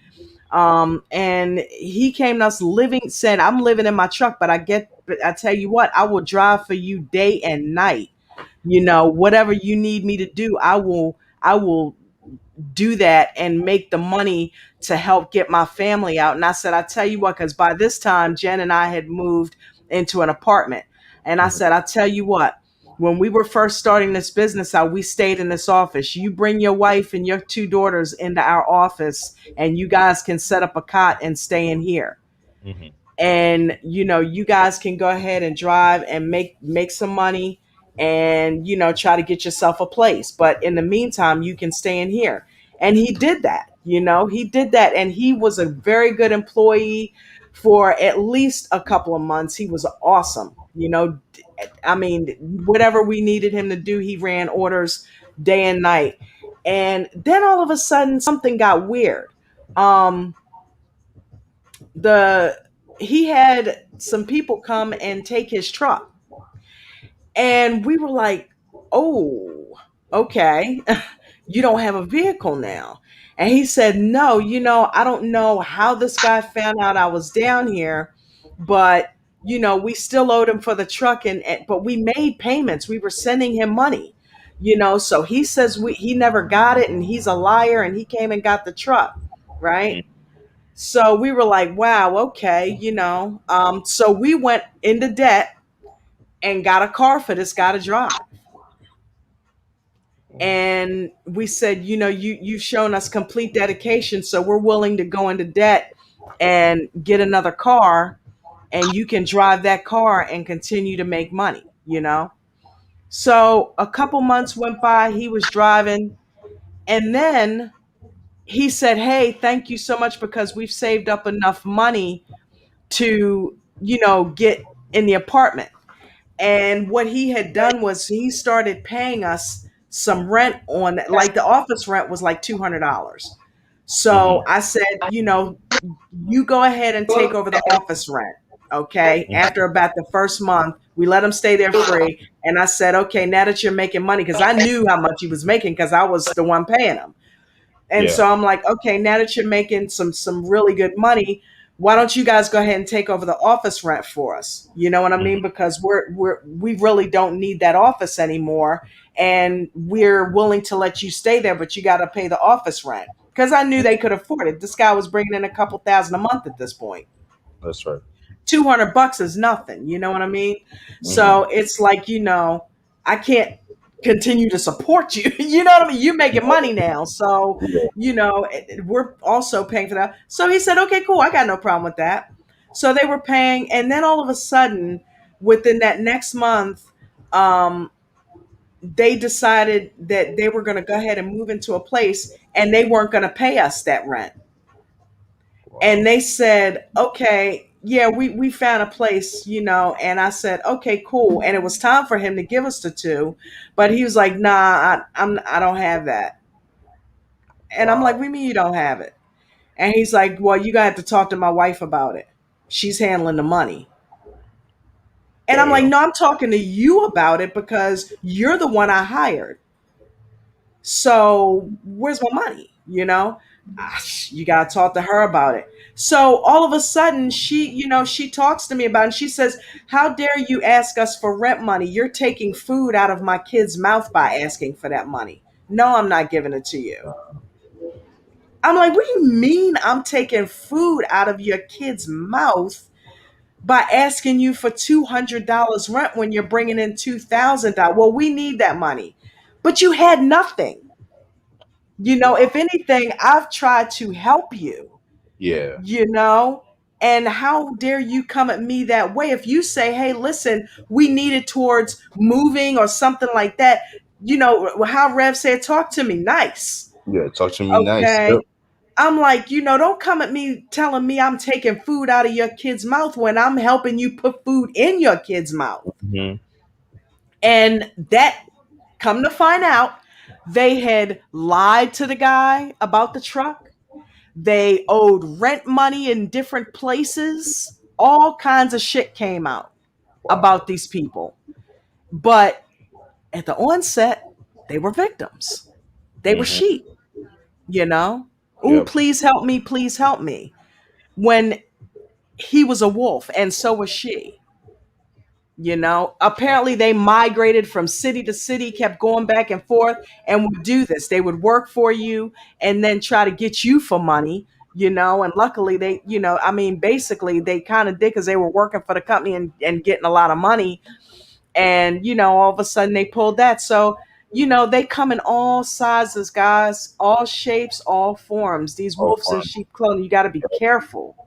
And he came to us said, I'm living in my truck, but I tell you what, I will drive for you day and night. Whatever you need me to do, I will do that and make the money to help get my family out. And I said, I tell you what, because by this time, Jen and I had moved into an apartment. And I Mhm. said, I tell you what, when we were first starting this business out, we stayed in this office. You bring your wife and your two daughters into our office, and you guys can set up a cot and stay in here, Mhm. and you guys can go ahead and drive and make some money, and try to get yourself a place, but in the meantime you can stay in here. And he did that. He did that, and he was a very good employee for at least a couple of months. He was awesome. I mean, whatever we needed him to do, he ran orders day and night. And then all of a sudden something got weird. um the He had some people come and take his truck, and we were like, Oh, okay. You don't have a vehicle now. And he said, no, I don't know how this guy found out I was down here, but we still owed him for the truck, but we made payments. We were sending him money. So he says he never got it, and he's a liar, and he came and got the truck, right? So we were like, wow, okay, so we went into debt and got a car for this guy to drive. And we said, you've shown us complete dedication, so we're willing to go into debt and get another car, and you can drive that car and continue to make money. So a couple months went by, he was driving, and then he said, hey, thank you so much, because we've saved up enough money to get in the apartment. And what he had done was he started paying us some rent on, like, the office rent was like $200. So I said, you go ahead and take over the office rent. Okay. After about the first month, we let him stay there free. And I said, okay, now that you're making money, because I knew how much he was making because I was the one paying him. And Yeah. so I'm like, okay, now that you're making some really good money, why don't you guys go ahead and take over the office rent for us? You know what I mean? Because we really don't need that office anymore, and we're willing to let you stay there, but you got to pay the office rent. Because I knew they could afford it. This guy was bringing in a couple thousand a month at this point. That's right. $200 is nothing. You know what I mean? Hmm. So it's like, I can't continue to support you. You know what I mean? You're making money now. So, Yeah. we're also paying for that. So he said, okay, cool. I got no problem with that. So they were paying. And then all of a sudden, within that next month, um, they decided that they were going to go ahead and move into a place, and they weren't going to pay us that rent. And Wow. they said, okay, yeah, we found a place, and I said, okay, cool. And it was time for him to give us the two, but he was like, nah, I don't have that. And I'm like, Wow. what do you mean you don't have it? And he's like, well, you got to talk to my wife about it. She's handling the money. And I'm like, Damn. no, I'm talking to you about it because you're the one I hired. So where's my money? You got to talk to her about it. So all of a sudden, she talks to me about it, and she says, how dare you ask us for rent money? You're taking food out of my kid's mouth by asking for that money. No, I'm not giving it to you. I'm like, what do you mean I'm taking food out of your kid's mouth by asking you for $200 rent when you're bringing in $2,000? Well, we need that money. But you had nothing. If anything, I've tried to help you, Yeah. you know, and how dare you come at me that way? If you say, hey, listen, we need it towards moving or something like that, how Rev said, talk to me nice. Yeah. Talk to me nice. Yep. Okay. I'm like, don't come at me telling me I'm taking food out of your kid's mouth when I'm helping you put food in your kid's mouth. Hmm. And that, come to find out, they had lied to the guy about the truck. They owed rent money in different places. All kinds of shit came out about Wow. these people. But at the onset, they were victims. They were Hmm. sheep, you know? Ooh, Yep. please help me, please help me. When he was a wolf, and so was she. Apparently they migrated from city to city, kept going back and forth, and would do this. They would work for you and then try to get you for money, and luckily they, I mean, basically they kind of did, because they were working for the company and getting a lot of money. And, all of a sudden they pulled that. So, they come in all sizes, guys, all shapes, all forms. These Oh, wolves in fun. sheep clothing, you got to be careful.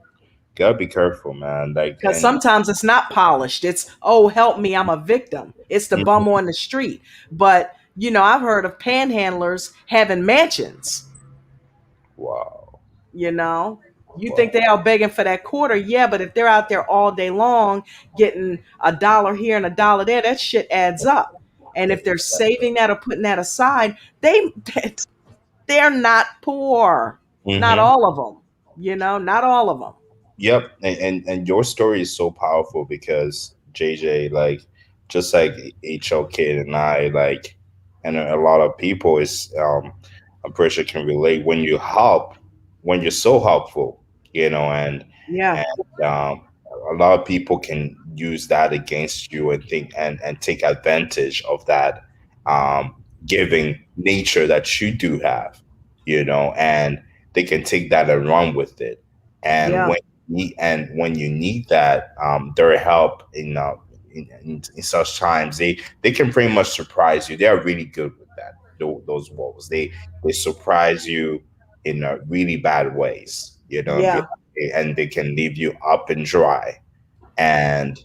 Gotta be careful, man. Like, Because and sometimes it's not polished. It's, oh, help me, I'm a victim. It's the bum Mhm. on the street. But, I've heard of panhandlers having mansions, Wow. you know. You think Wow. they are begging for that quarter? Yeah, but if they're out there all day long getting a dollar here and a dollar there, that shit adds up. And if they're saving that or putting that aside, they're not poor. Not Hmm. all of them, not all of them. Yep. And your story is so powerful because JJ, like, just like HL Kid and I, like, and a lot of people is, I'm pretty sure can relate when you help, when you're so helpful, and Yeah. and a lot of people can use that against you and think and take advantage of that, giving nature that you do have, and they can take that and run with it. And Yeah. when you need that, their help in such times, they can pretty much surprise you. They are really good with that. Those wolves, they surprise you in really bad ways, Yeah. and they can leave you up and dry. And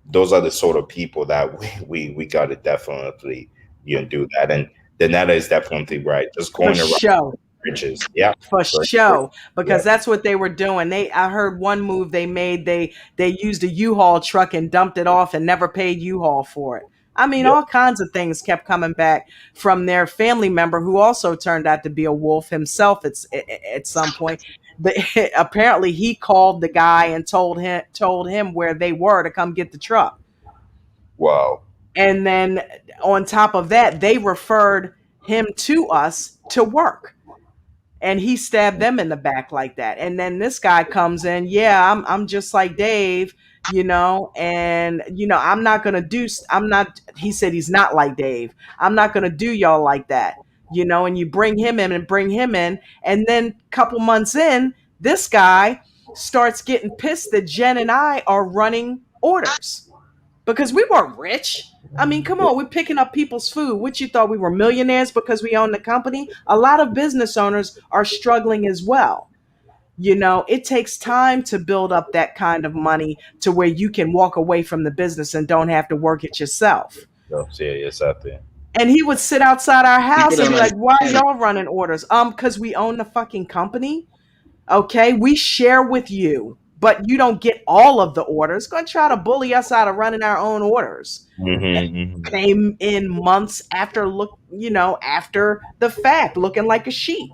those are the sort of people that we got to definitely do that. And the netta is definitely right, just For going around show. bridges. Yeah, For for sure. show, Yeah, because that's what they were doing. I heard one move they made. They used a U-Haul truck and dumped it off and never paid U-Haul for it. I mean, yeah. all kinds of things kept coming back from their family member who also turned out to be a wolf himself at some point. But apparently, he called the guy and told him where they were to come get the truck. Wow. And then on top of that, they referred him to us to work, and he stabbed them in the back like that. And then this guy comes in, yeah, I'm just like Dave, and I'm not gonna do. I'm not. He said he's not like Dave. I'm not gonna do y'all like that, And you bring him in and bring him in, and then a couple months in, this guy starts getting pissed that Jen and I are running orders because we weren't rich. I mean, come on, we're picking up people's food. What you thought we were millionaires because we own the company? A lot of business owners are struggling as well. It takes time to build up that kind of money to where you can walk away from the business and don't have to work it yourself. No, yeah, exactly. And he would sit outside our People house and don't be like, "Why are understand. y'all running orders?" Because we own the fucking company. Okay, we share with you, but you don't get all of the orders. Going to try to bully us out of running our own orders. Hmm. Came in months after the fact, looking like a sheep,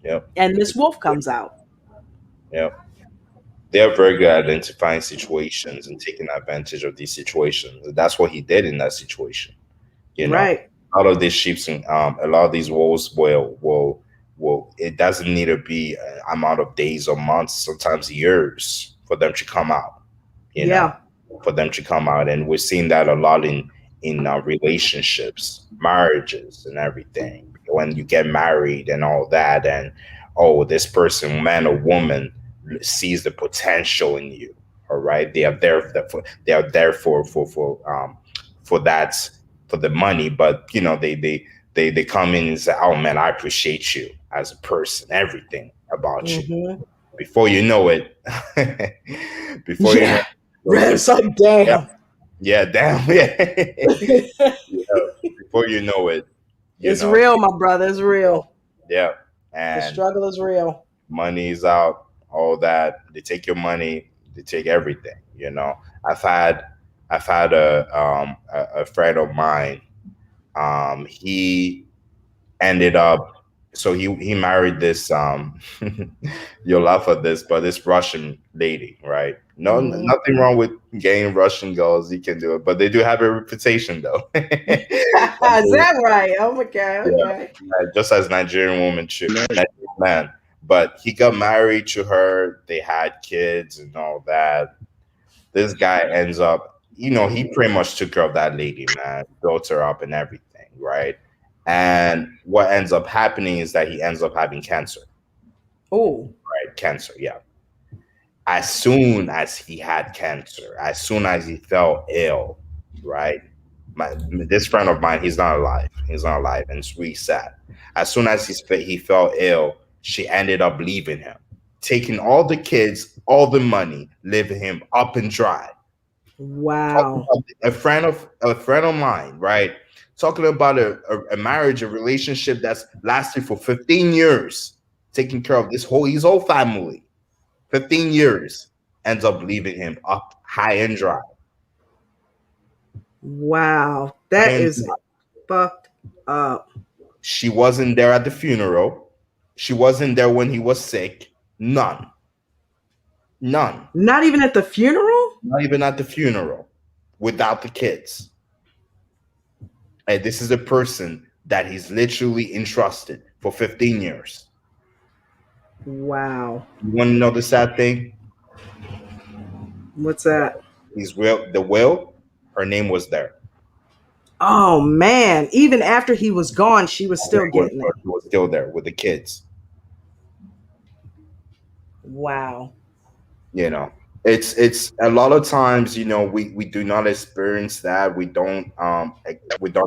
Yep. and this wolf comes out. Yep. They are very good at identifying situations and taking advantage of these situations. And that's what he did in that situation. You know, Right. a lot of these sheep and a lot of these wolves will. It doesn't need to be an amount of days or months, sometimes years, for them to come out. You know, Yeah. for them to come out, and we're seeing that a lot in relationships, marriages, and everything. When you get married and all that, and oh, this person, man or woman, sees the potential in you. All right, they are there they are there for that, for the money, but they come in and say, oh man, I appreciate you as a person, everything about you. Mm-hmm. Before you know it, before you know Yeah. it, It's like, yeah, damn. yeah, damn, yeah. Yeah, before you know it, It's real, my brother. It's real. yeah, The and struggle is real. money's out, all that. They take your money, they take everything. I've had I've had a friend of mine. He ended up, so he married this you'll laugh at this, but this Russian lady, right? No, Hmm. nothing wrong with getting Russian girls. You can do it, but they do have a reputation though. Is that right? Oh, okay. Yeah, Okay. just as Nigerian woman should, No, Nigerian man. But he got married to her. They had kids and all that. This guy ends up, he pretty much took care of that lady, man, built her up and everything, right? And what ends up happening is that he ends up having cancer, Oh. right? Cancer, yeah. As soon as he had cancer, as soon as he fell ill, right? This friend of mine, he's not alive. He's not alive, and it's really sad. As soon as he fell ill, she ended up leaving him, taking all the kids, all the money, leaving him up and dry. Talking Wow. about a friend of mine, right? Talking about a marriage, a relationship that's lasted for 15 years, taking care of his whole family. 15 years, ends up leaving him up high and dry. Wow. High That and is dry. fucked up. She wasn't there at the funeral. She wasn't there when he was sick. None. None. Not even at the funeral? Not even at the funeral. without the kids. And this is a person that he's literally entrusted for 15 years. Wow. You want to know the sad thing? What's that? The will, her name was there. Oh man. Even after he was gone, she was still getting it. She was still there with the kids. Wow. You know, it's a lot of times, we do not experience that. We don't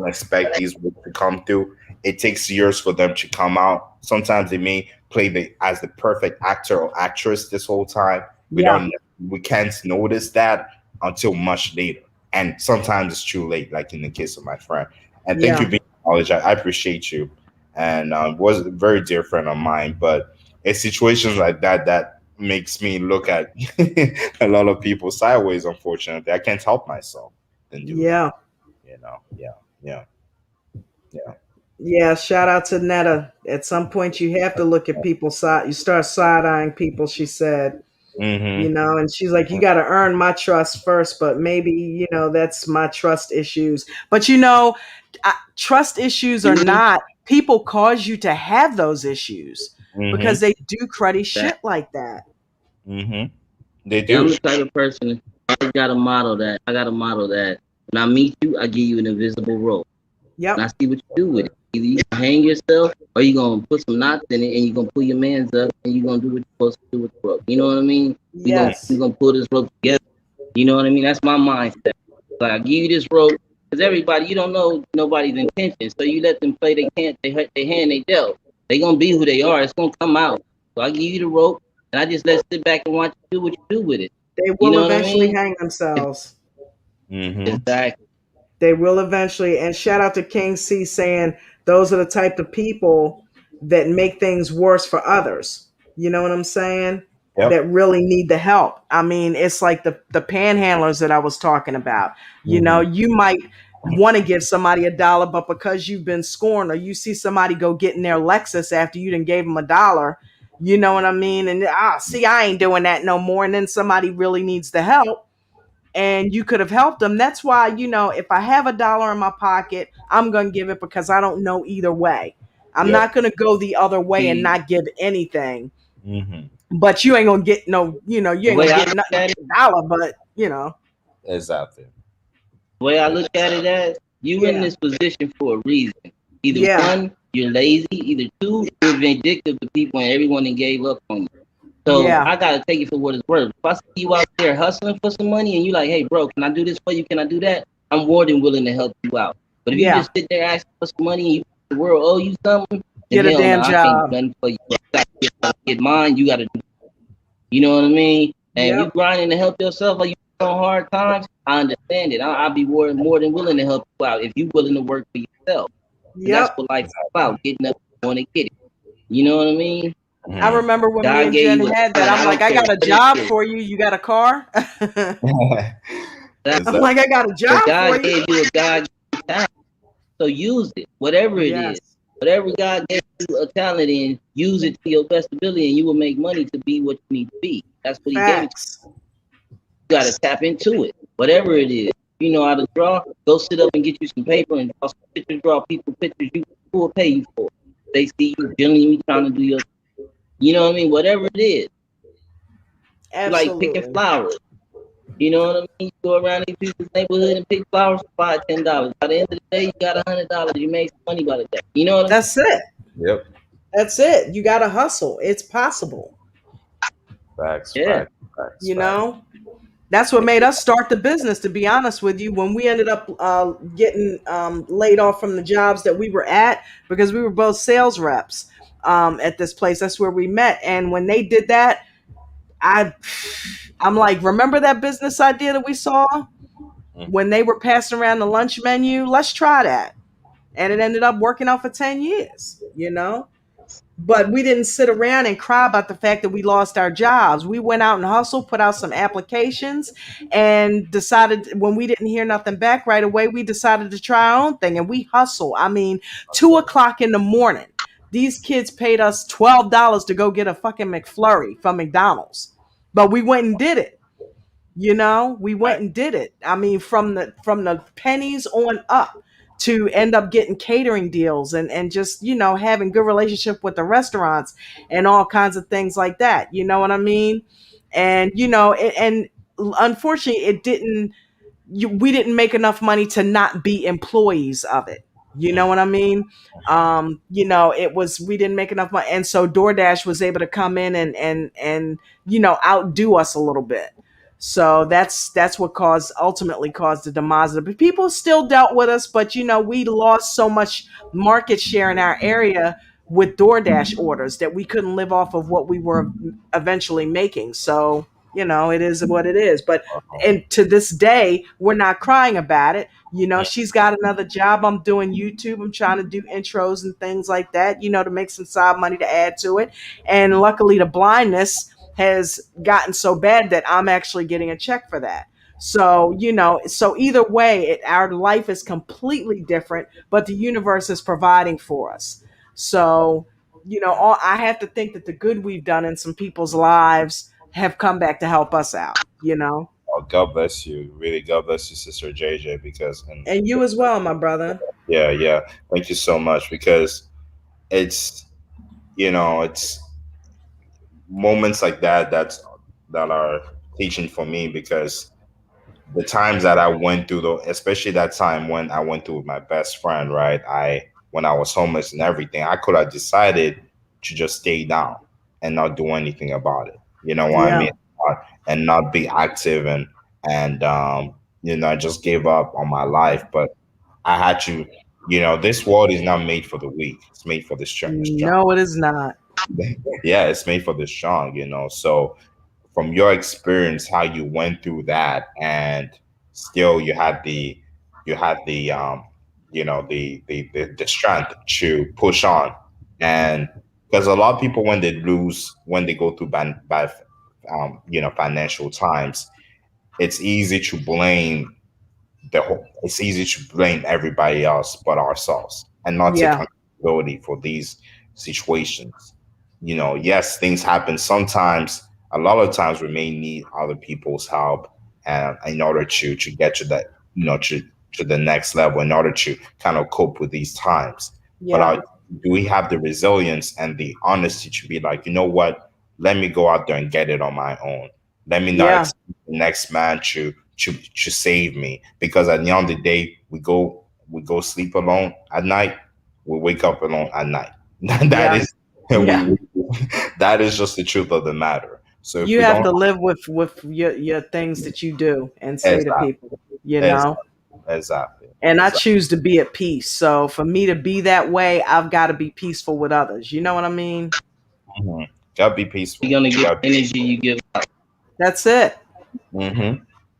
expect these words to come through. It takes years for them to come out. Sometimes they may play as the perfect actor or actress this whole time. Yeah. We can't notice that until much later, and sometimes it's too late, like in the case of my friend. And thank you Yeah. for being acknowledged. I appreciate you, and was a very dear friend of mine. But it's situations like that makes me look at a lot of people sideways. Unfortunately, I can't help myself and do that. Yeah. Yeah, yeah, yeah. Yeah. Shout out to Netta. At some point, you have to look at people's side. You start side eyeing people. She said, Mm-hmm. and she's like, you got to earn my trust first, but maybe, that's my trust issues. But, trust issues or not, people cause you to have those issues because Mm-hmm. they do cruddy That, shit like that. Mm-hmm. They yeah, I'm do. the type of person. I got a model that. I got a model that when I meet you, I give you an invisible rope, and I Yep. see what you do with it. Either you gonna hang yourself, or you gonna put some knots in it, and you gonna pull your man's up, and you gonna do what you're supposed to do with the rope. You know what I mean? We Yes. gonna pull this rope together. You know what I mean? That's my mindset. Like I give you this rope because everybody, you don't know nobody's intentions, so you let them play. They can't. They hurt their hand. They dealt. They gonna be who they are. It's gonna come out. So I give you the rope, and I just let sit back and watch you do what you do with it. They You will know what I eventually mean? hang themselves. Mm-hmm. Exactly. They will eventually. And shout out to King C saying those are the type of people that make things worse for others. You know what I'm saying? That Yep. really need the help. I mean, it's like the panhandlers that I was talking about. Mm-hmm. You might want to give somebody $1, but because you've been scorned, or you see somebody go get in their Lexus after you done gave them $1, you know what I mean? And see, I ain't doing that no more. And then somebody really needs the help and you could have helped them. That's why, if I have $1 in my pocket, I'm going to give it because I don't know either way. I'm not Yep. going to go the other way and See, not give anything. Mm-hmm. But you ain't going to get you the ain't going way to I get look nothing at but it, $1, but. Exactly. the way I look at it as you in Yeah. this position for a reason. Either Yeah. one, you're lazy. Either two, you're vindictive to people and everyone that gave up on you. So Yeah. I gotta take it for what it's worth. If I see you out there hustling for some money and you like, hey bro, can I do this for you? Can I do that? I'm more than willing to help you out. But if you Yeah. just sit there asking for some money and the world owe you something, then Get a hell no, damn I can't do job. nothing for you. You gotta get mine, you gotta do. You know what I mean? And if you Yep. grinding to help yourself or you on hard times, I understand it. I'll be more than willing to help you out if you're willing to work for yourself. And that's Yep. what life's about, getting up and going to get it. You know what I mean? I Mm-hmm. remember when me God and gave Jen you a had that. talent. I'm I like, don't I care got a what it job is. for you. You got a car? I'm Exactly. like, I got a But job for God you. gave you a God talent. So use it, whatever it is. Yes. Whatever God gave you a talent in, use it to your best ability and you will make money to be what you need to be. That's what he gave it to Facts. you. You gotta tap into it. Whatever it is. If you know how to draw, go sit up and get you some paper and draw some pictures, draw people pictures who will pay you for. They see you genuinely trying to do your, you know what I mean? Whatever it is. Like picking Absolutely. flowers. You know what I mean? You go around these people's neighborhood and pick flowers for $5, $10. By the end of the day, you got $100. You made some money by the day. You know what I mean? That's it. Yep. That's it. You got to hustle. It's possible. Facts. Yeah. Facts. Facts. You Facts. know, that's what made us start the business, to be honest with you. When we ended up getting laid off from the jobs that we were at, because we were both sales reps at this place, that's where we met. And when they did that, I'm like, remember that business idea that we saw when they were passing around the lunch menu? Let's try that. And it ended up working out for 10 years. But we didn't sit around and cry about the fact that we lost our jobs. We went out and hustled, put out some applications, and decided when we didn't hear nothing back right away, we decided to try our own thing. And we hustle. I mean, 2 o'clock in the morning. These kids paid us $12 to go get a fucking McFlurry from McDonald's. But we went and did it. You know, we Right. went and did it. I mean, from the pennies on up to end up getting catering deals and just, having good relationship with the restaurants and all kinds of things like that. You know what I mean? And and unfortunately it didn't we didn't make enough money to not be employees of it. You know what I mean? It was we didn't make enough money, and so DoorDash was able to come in and outdo us a little bit. So that's what ultimately caused the demise of it. People still dealt with us, but we lost so much market share in our area with DoorDash orders that we couldn't live off of what we were eventually making. So it is what it is. But and to this day, we're not crying about it. She's got another job. I'm doing YouTube. I'm trying to do intros and things like that, to make some side money to add to it. And luckily, the blindness has gotten so bad that I'm actually getting a check for that. So, so either way, our life is completely different, but the universe is providing for us. So, I have to think that the good we've done in some people's lives have come back to help us out. Oh, God bless you. Really, God bless you, Sister JJ, because and And you as well, my brother. yeah, yeah. Thank you so much because it's it's moments like that are teaching for me because the times that I went through, though, especially that time when I went through with my best friend, right? When I was homeless and everything, I could have decided to just stay down and not do anything about it. You know what I Yeah. mean? And not be active and I just gave up on my life. But I had to, this world is not made for the weak. It's made for the strong. No, it is not. Yeah, it's made for the strong. So from your experience, how you went through that, and still you had the the strength to push on, and because a lot of people when they go through bad financial times, it's easy to blame it's easy to blame everybody else but ourselves and not take Yeah. accountability for these situations. Yes, things happen sometimes. A lot of times we may need other people's help and in order to get to that, to the next level, in order to kind of cope with these times. But Yeah. do we have the resilience and the honesty to be like, you know what, let me go out there and get it on my own. Let me not Yeah. expect the next man to save me, because at the end of the day we go sleep alone at night, we wake up alone at night. That Yeah. is Yeah. that is just the truth of the matter. So if You we have don't to live with your things that you do and say to exactly people, you know. exactly exactly And I exactly choose to be at peace. So for me to be that way, I've got to be peaceful with others. You know what I mean? Mhm. Gotta be You're peaceful. gonna get Gotta the energy you give out. That's it. hmm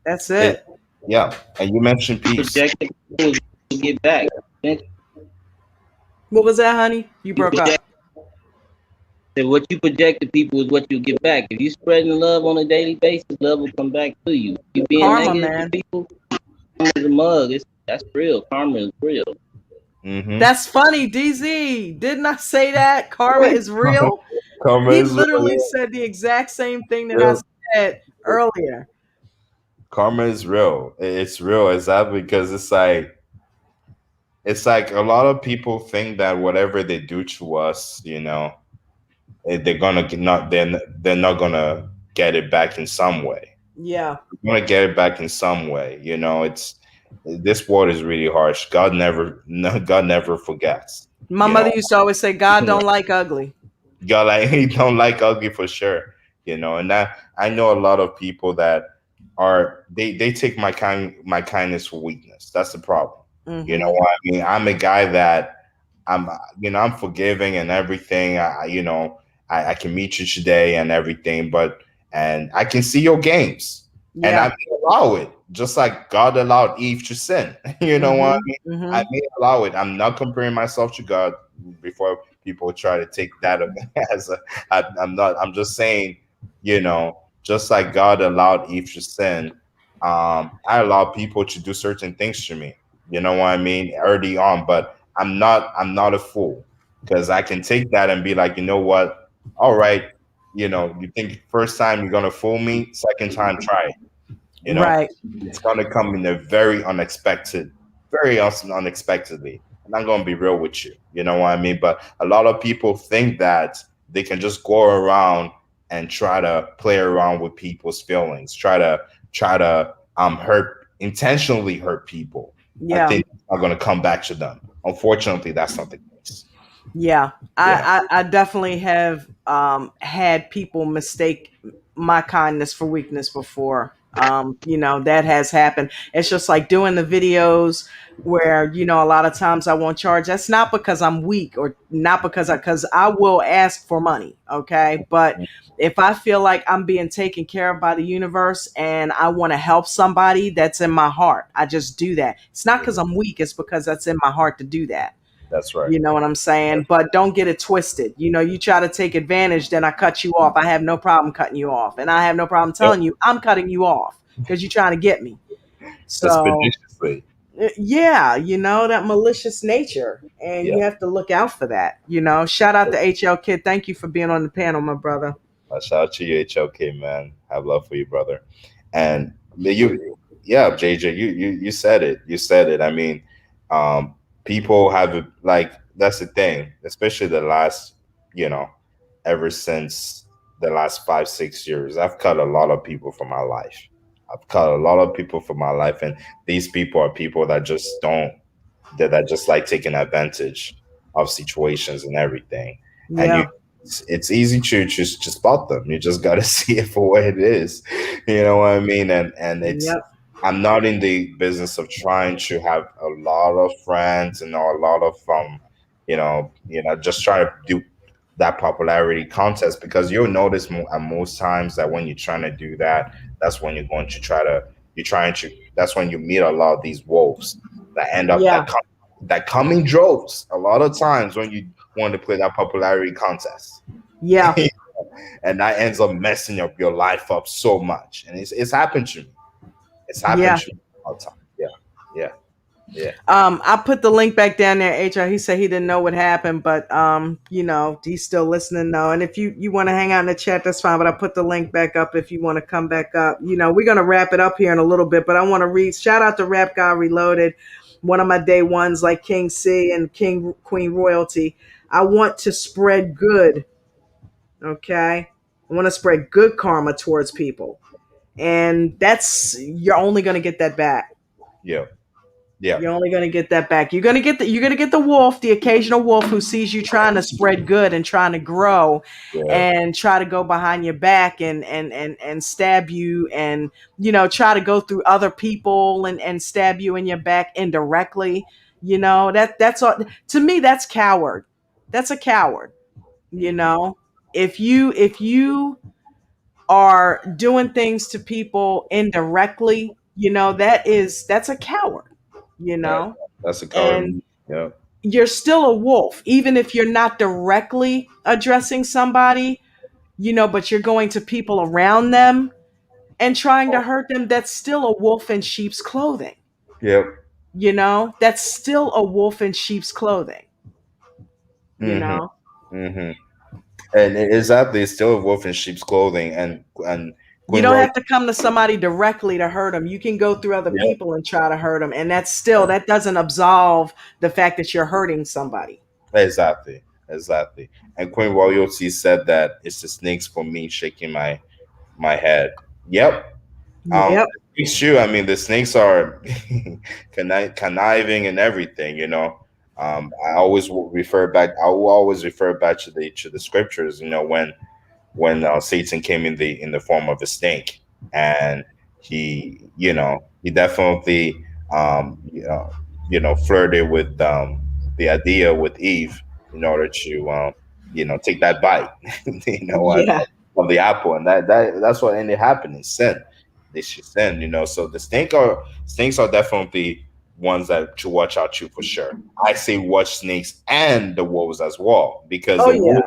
That's it it. yeah, and you mentioned peace. Project the people is what you get back. What was that, honey? You You broke project up. what you project to people is what you get back. If you spreading love on a daily basis, love will come back to you. If you being Karma, negative to man. people, karma is a mug. That's real. Karma is real. hmm That's funny, DZ. Didn't I say that? Karma is real. Karma He is literally real. said the exact same thing that I Real. said earlier. Karma is real. It's real exactly because it's like a lot of people think that whatever they do to us, they're gonna not they're not gonna get it back in some way. Yeah. They're gonna get it back in some way. It's this world is really harsh. God never no, God never forgets. My You mother know, used to always say, God don't like ugly. God like he don't like ugly for sure. And that I know a lot of people that they take my kindness for weakness. That's the problem. You know Mm-hmm. what I mean? I'm a guy that I'm forgiving and everything. I can meet you today and everything, and I can see your games, and I Yeah. may allow it, just like God allowed Eve to sin. You know what I Mm-hmm. mean? I Mm-hmm. may allow it. I'm not comparing myself to God before people try to take that as I'm not. I'm just saying, just like God allowed Eve to sin, I allow people to do certain things to me. You know what I mean? Early on, but I'm not a fool, because I can take that and be like, you know what? All right, you think first time you're gonna fool me, second time try it. You know, Right. it's gonna come in a very unexpected, very unexpectedly. And I'm gonna be real with you. You know what I mean? But a lot of people think that they can just go around and try to play around with people's feelings, try to hurt intentionally hurt people. I Yeah. think it's not gonna come back to them. Unfortunately, that's not the case. Yeah, Yeah. I definitely have had people mistake my kindness for weakness before. That has happened. It's just like doing the videos where, a lot of times I won't charge. That's not because I'm weak or not because I will ask for money. Okay. But if I feel like I'm being taken care of by the universe and I want to help somebody, that's in my heart. I just do that. It's not because I'm weak. It's because that's in my heart to do that. That's right. You know what I'm saying? But don't get it twisted. You try to take advantage, then I cut you off. I have no problem cutting you off. And I have no problem telling you I'm cutting you off because you're trying to get me. So, Suspiciously. yeah, that malicious nature. And Yeah. you have to look out for that. Shout out to HL Kid. Thank you for being on the panel, my brother. Shout out to you, HOK, man. Have love for you, brother. And yeah, JJ, you said it. You said it. I mean, people have like that's the thing, especially the last, you know, ever since the last 5 6 years. I've cut a lot of people from my life. I've cut a lot of people from my life, and these people are people that just don't that just like taking advantage of situations and everything. And Yeah. it's easy to just spot them. You just got to see it for what it is. You know what I mean? And it's Yep. I'm not in the business of trying to have a lot of friends and a lot of just trying to do that popularity contest, because you'll notice at most times that when you're trying to do that, that's when you're going to you're trying to that's when you meet a lot of these wolves that end up Yeah. that come in droves a lot of times when you want to play that popularity contest. Yeah. And that ends up messing up your life up so much. And it's happened to me. It's happened Yeah. to me all the time. Yeah. Yeah. Yeah. I put the link back down there, HR. He said he didn't know what happened, but he's still listening though. And if you want to hang out in the chat, that's fine. But I put the link back up if you want to come back up. We're gonna wrap it up here in a little bit, but I want to read shout out to Rap God Reloaded, one of my day ones like King C and King Queen Royalty. I want to spread good. Okay. I want to spread good karma towards people. And you're only gonna get that back. Yeah. Yeah. You're only gonna get that back. You're gonna get the wolf, the occasional wolf who sees you trying to spread good and trying to grow, Yeah. and try to go behind your back and stab you, and try to go through other people and stab you in your back indirectly. That's all. To me, that's coward. That's a coward. You know, if you are doing things to people indirectly, that's a coward, you Yeah. know, That's a coward and move. Yeah. you're still a wolf, even if you're not directly addressing somebody, but you're going to people around them and trying to hurt them. That's still a wolf in sheep's clothing. Yep. That's still a wolf in sheep's clothing, you Mm-hmm. know. Mm-hmm. And exactly, it's still a wolf in sheep's clothing. And You Queen don't Roy. have to come to somebody directly to hurt them. You can go through other Yeah. people and try to hurt them. And that doesn't absolve the fact that you're hurting somebody. Exactly. Exactly. And Queen Royalty said that it's the snakes for me shaking my head. Yep. Yep. It's true. I mean, the snakes are conniving and everything. I always will refer back. I will always refer back to the scriptures. When Satan came in the form of a snake, and he definitely flirted with the idea with Eve in order to take that bite Yeah. of the apple, and that's what ended happening. Sin. They should sin. So the snakes are definitely ones that to watch out to for sure. I say watch snakes and the wolves as well, because Oh yeah.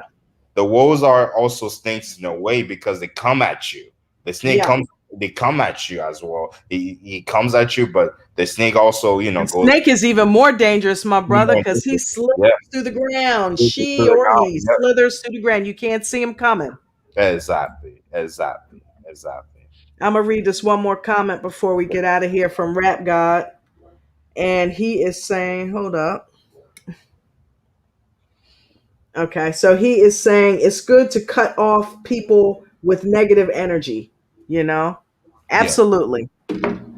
the wolves are also snakes in a way, because they come at you. The snake Yeah. they come at you as well. He comes at you, but the snake also, And goes. snake is even more dangerous, my brother, because he Yeah, slithers through the ground. to She the or ground. he Yeah. slithers through the ground. You can't see him coming. Exactly. Exactly. Exactly. I'm gonna read this one more comment before we get out of here from Rap God, and he is saying, "Hold up." Okay, so he is saying it's good to cut off people with negative energy. You know, Yeah. absolutely,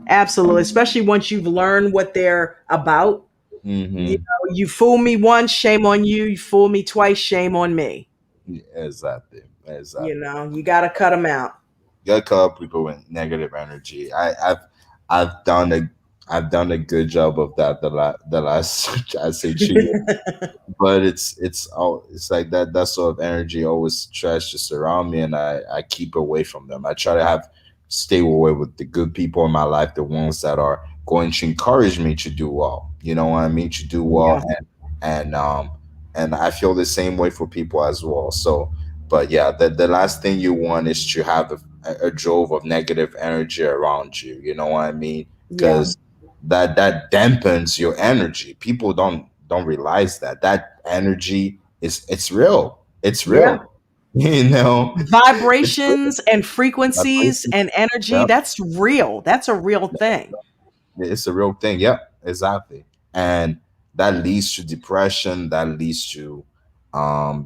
absolutely. Especially once you've learned what they're about. You Mm-hmm. know, you fool me once, shame on you. You fool me twice, shame on me. Yeah, exactly. You Exactly. know, you got to cut them out. Get caught up people with negative energy. I've done a good job of that the last I say 2 years. But it's like that sort of energy always tries to surround me, and I keep away from them. I try to have stay away with the good people in my life, the ones that are going to encourage me to do well, you know what I mean, to do well. Yeah, And I feel the same way for people as well. So but yeah, the last thing you want is to have a drove of negative energy around you, you know what I mean, yeah, because that dampens your energy. People don't realize that energy is it's real. It's yeah. real. You know, it's real. Vibrations and frequencies Vibration. and energy, Yep. that's real. That's a real thing. It's a real thing. Yep, exactly. And that leads to depression. That leads to, that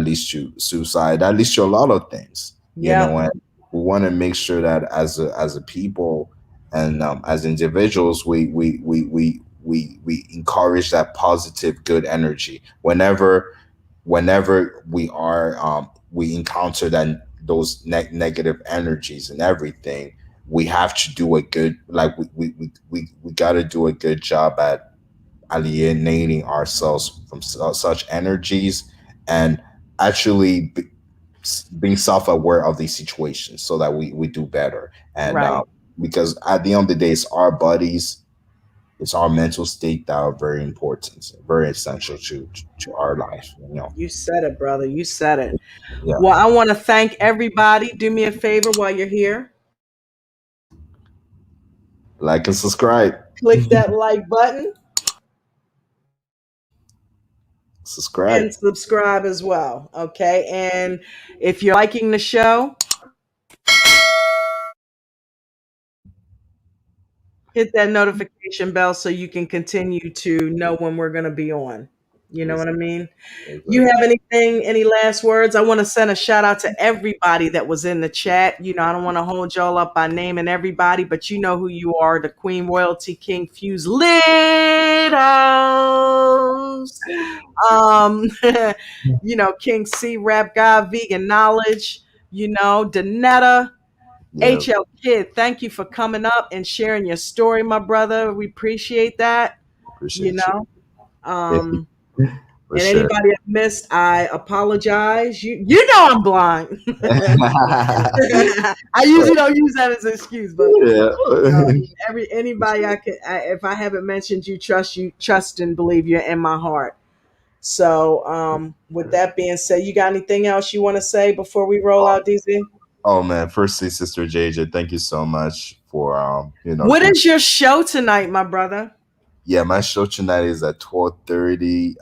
leads to suicide. That leads to a lot of things. You know, Yep, and we want to make sure that as a people and as individuals, we encourage that positive, good energy whenever we encounter that those negative energies and everything. We have to do a good, like we got to do a good job at alienating ourselves from such energies, and actually being self-aware of these situations so that we do better. And right. because at the end of the day, it's our bodies, it's our mental state that are very important, very essential to our life, you know. You said it, brother. You said it. Yeah. Well, I want to thank everybody. Do me a favor while you're here. Like and subscribe. Click that like button Subscribe. and subscribe as well. Okay. And if you're liking the show, hit that notification bell so you can continue to know when we're going to be on. You know what I Exactly. mean? You Exactly. have anything, any last words? I want to send a shout out to everybody that was in the chat. You know, I don't want to hold y'all up by naming everybody, but you know who you are, the Queen Royalty King Fuse Lit House. Um, King C Rap God, Vegan Knowledge, Danetta, Yeah. HL Kid, thank you for coming up and sharing your story, my brother. We appreciate that, you Appreciate you. know. Um, For and sure. anybody I missed, I apologize. You know I'm blind. I usually don't use that as an excuse, but Yeah. anybody if I haven't mentioned you, trust and believe you're in my heart. So, with that being said, you got anything else you want to say before we roll out, DZ? Oh man, firstly, Sister JJ, thank you so much for What giving. is your show tonight, my brother? Yeah, my show tonight is at 12:30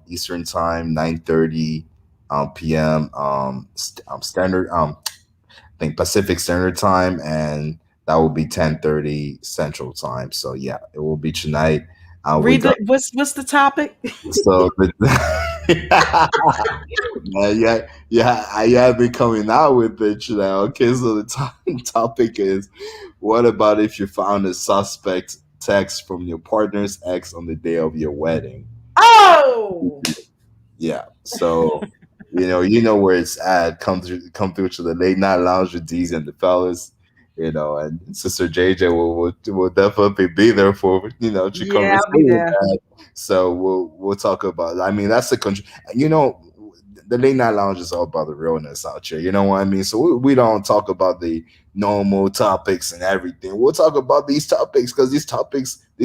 Eastern time, 9:30 p.m. Standard I think Pacific Standard Time, and that will be 10:30 Central Time. So yeah, it will be tonight. We Read got the what's the topic? so yeah, I've been coming out with it now. Okay, so the topic is, what about if you found a suspect text from your partner's ex on the day of your wedding? Oh, Yeah. So, you know where it's at. Come through to the late night lounge with D's and the fellas. And Sister JJ will definitely be there for to yeah, I'll be conversate there. that. So we'll talk about. I mean, that's the country. The late night lounge is all about the realness out here. You know what I mean? So we don't talk about the normal topics and everything. We'll talk about these topics because these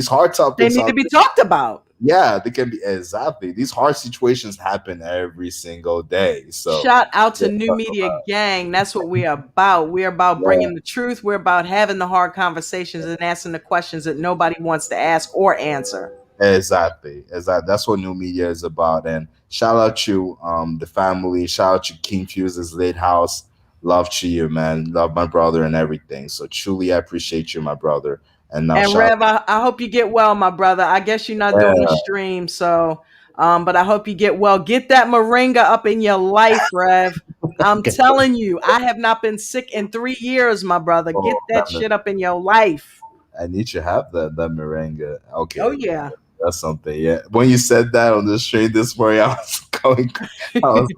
hard They topics need to out be there. talked about. Yeah, they can be exactly. These hard situations happen every single day. So, Shout out to yeah, New Media Gang. That's what we're about. We're about yeah, bringing the truth. We're about having the hard conversations and asking the questions that nobody wants to ask or answer. exactly, exactly. That's what new media is about. And shout out to the family. Shout out to King Fuse's late house. Love to you, man. Love my brother and everything. So truly, I appreciate you, my brother. And now, And shout Rev, I hope you get well, my brother. I guess you're not doing a yeah, stream, so but I hope you get well. Get that moringa up in your life, Rev. I'm telling you, I have not been sick in 3 years, my brother. Get oh, that shit up in your life. I need to have that merengue. Oh Okay, yeah. that's something. Yeah. When you said that on the stream this morning, I was going. I was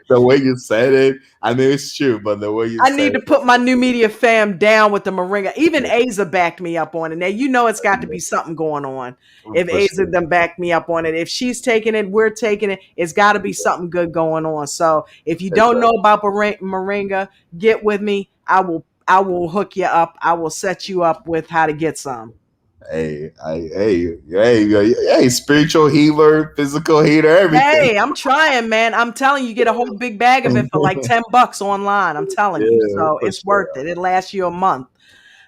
the way you said it. I mean, it's true, but the way you I said need to it, put my new media fam down with the moringa. Even Aza backed me up on it. Now you know it's got to be something going on. If for Aza sure. them back me up on it, if she's taking it, we're taking it. It's got to be something good going on. So if you It's don't know about moringa, get with me. I will hook you up. I will set you up with how to get some. hey, spiritual healer, physical healer, everything. Hey, I'm trying, man. I'm telling you, you get a whole big bag of it for like $10 online. I'm telling you. Yeah, So for it's worth sure. it. It lasts you a month.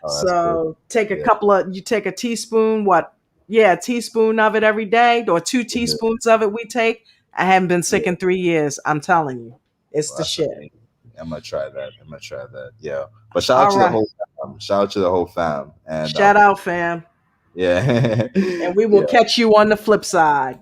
Oh, that's good. So take a Yeah, couple of, you take a teaspoon, what? Yeah, a teaspoon of it every day, or two yeah, teaspoons of it we take. I haven't been sick yeah. in 3 years. I'm telling you. It's Well, the that's shit. amazing. I'm gonna try that. I'm gonna try that. Yeah. But shout out All to the right. whole fam. Shout out to the whole fam. And Shout out, fam. yeah. And we will Yeah. catch you on the flip side.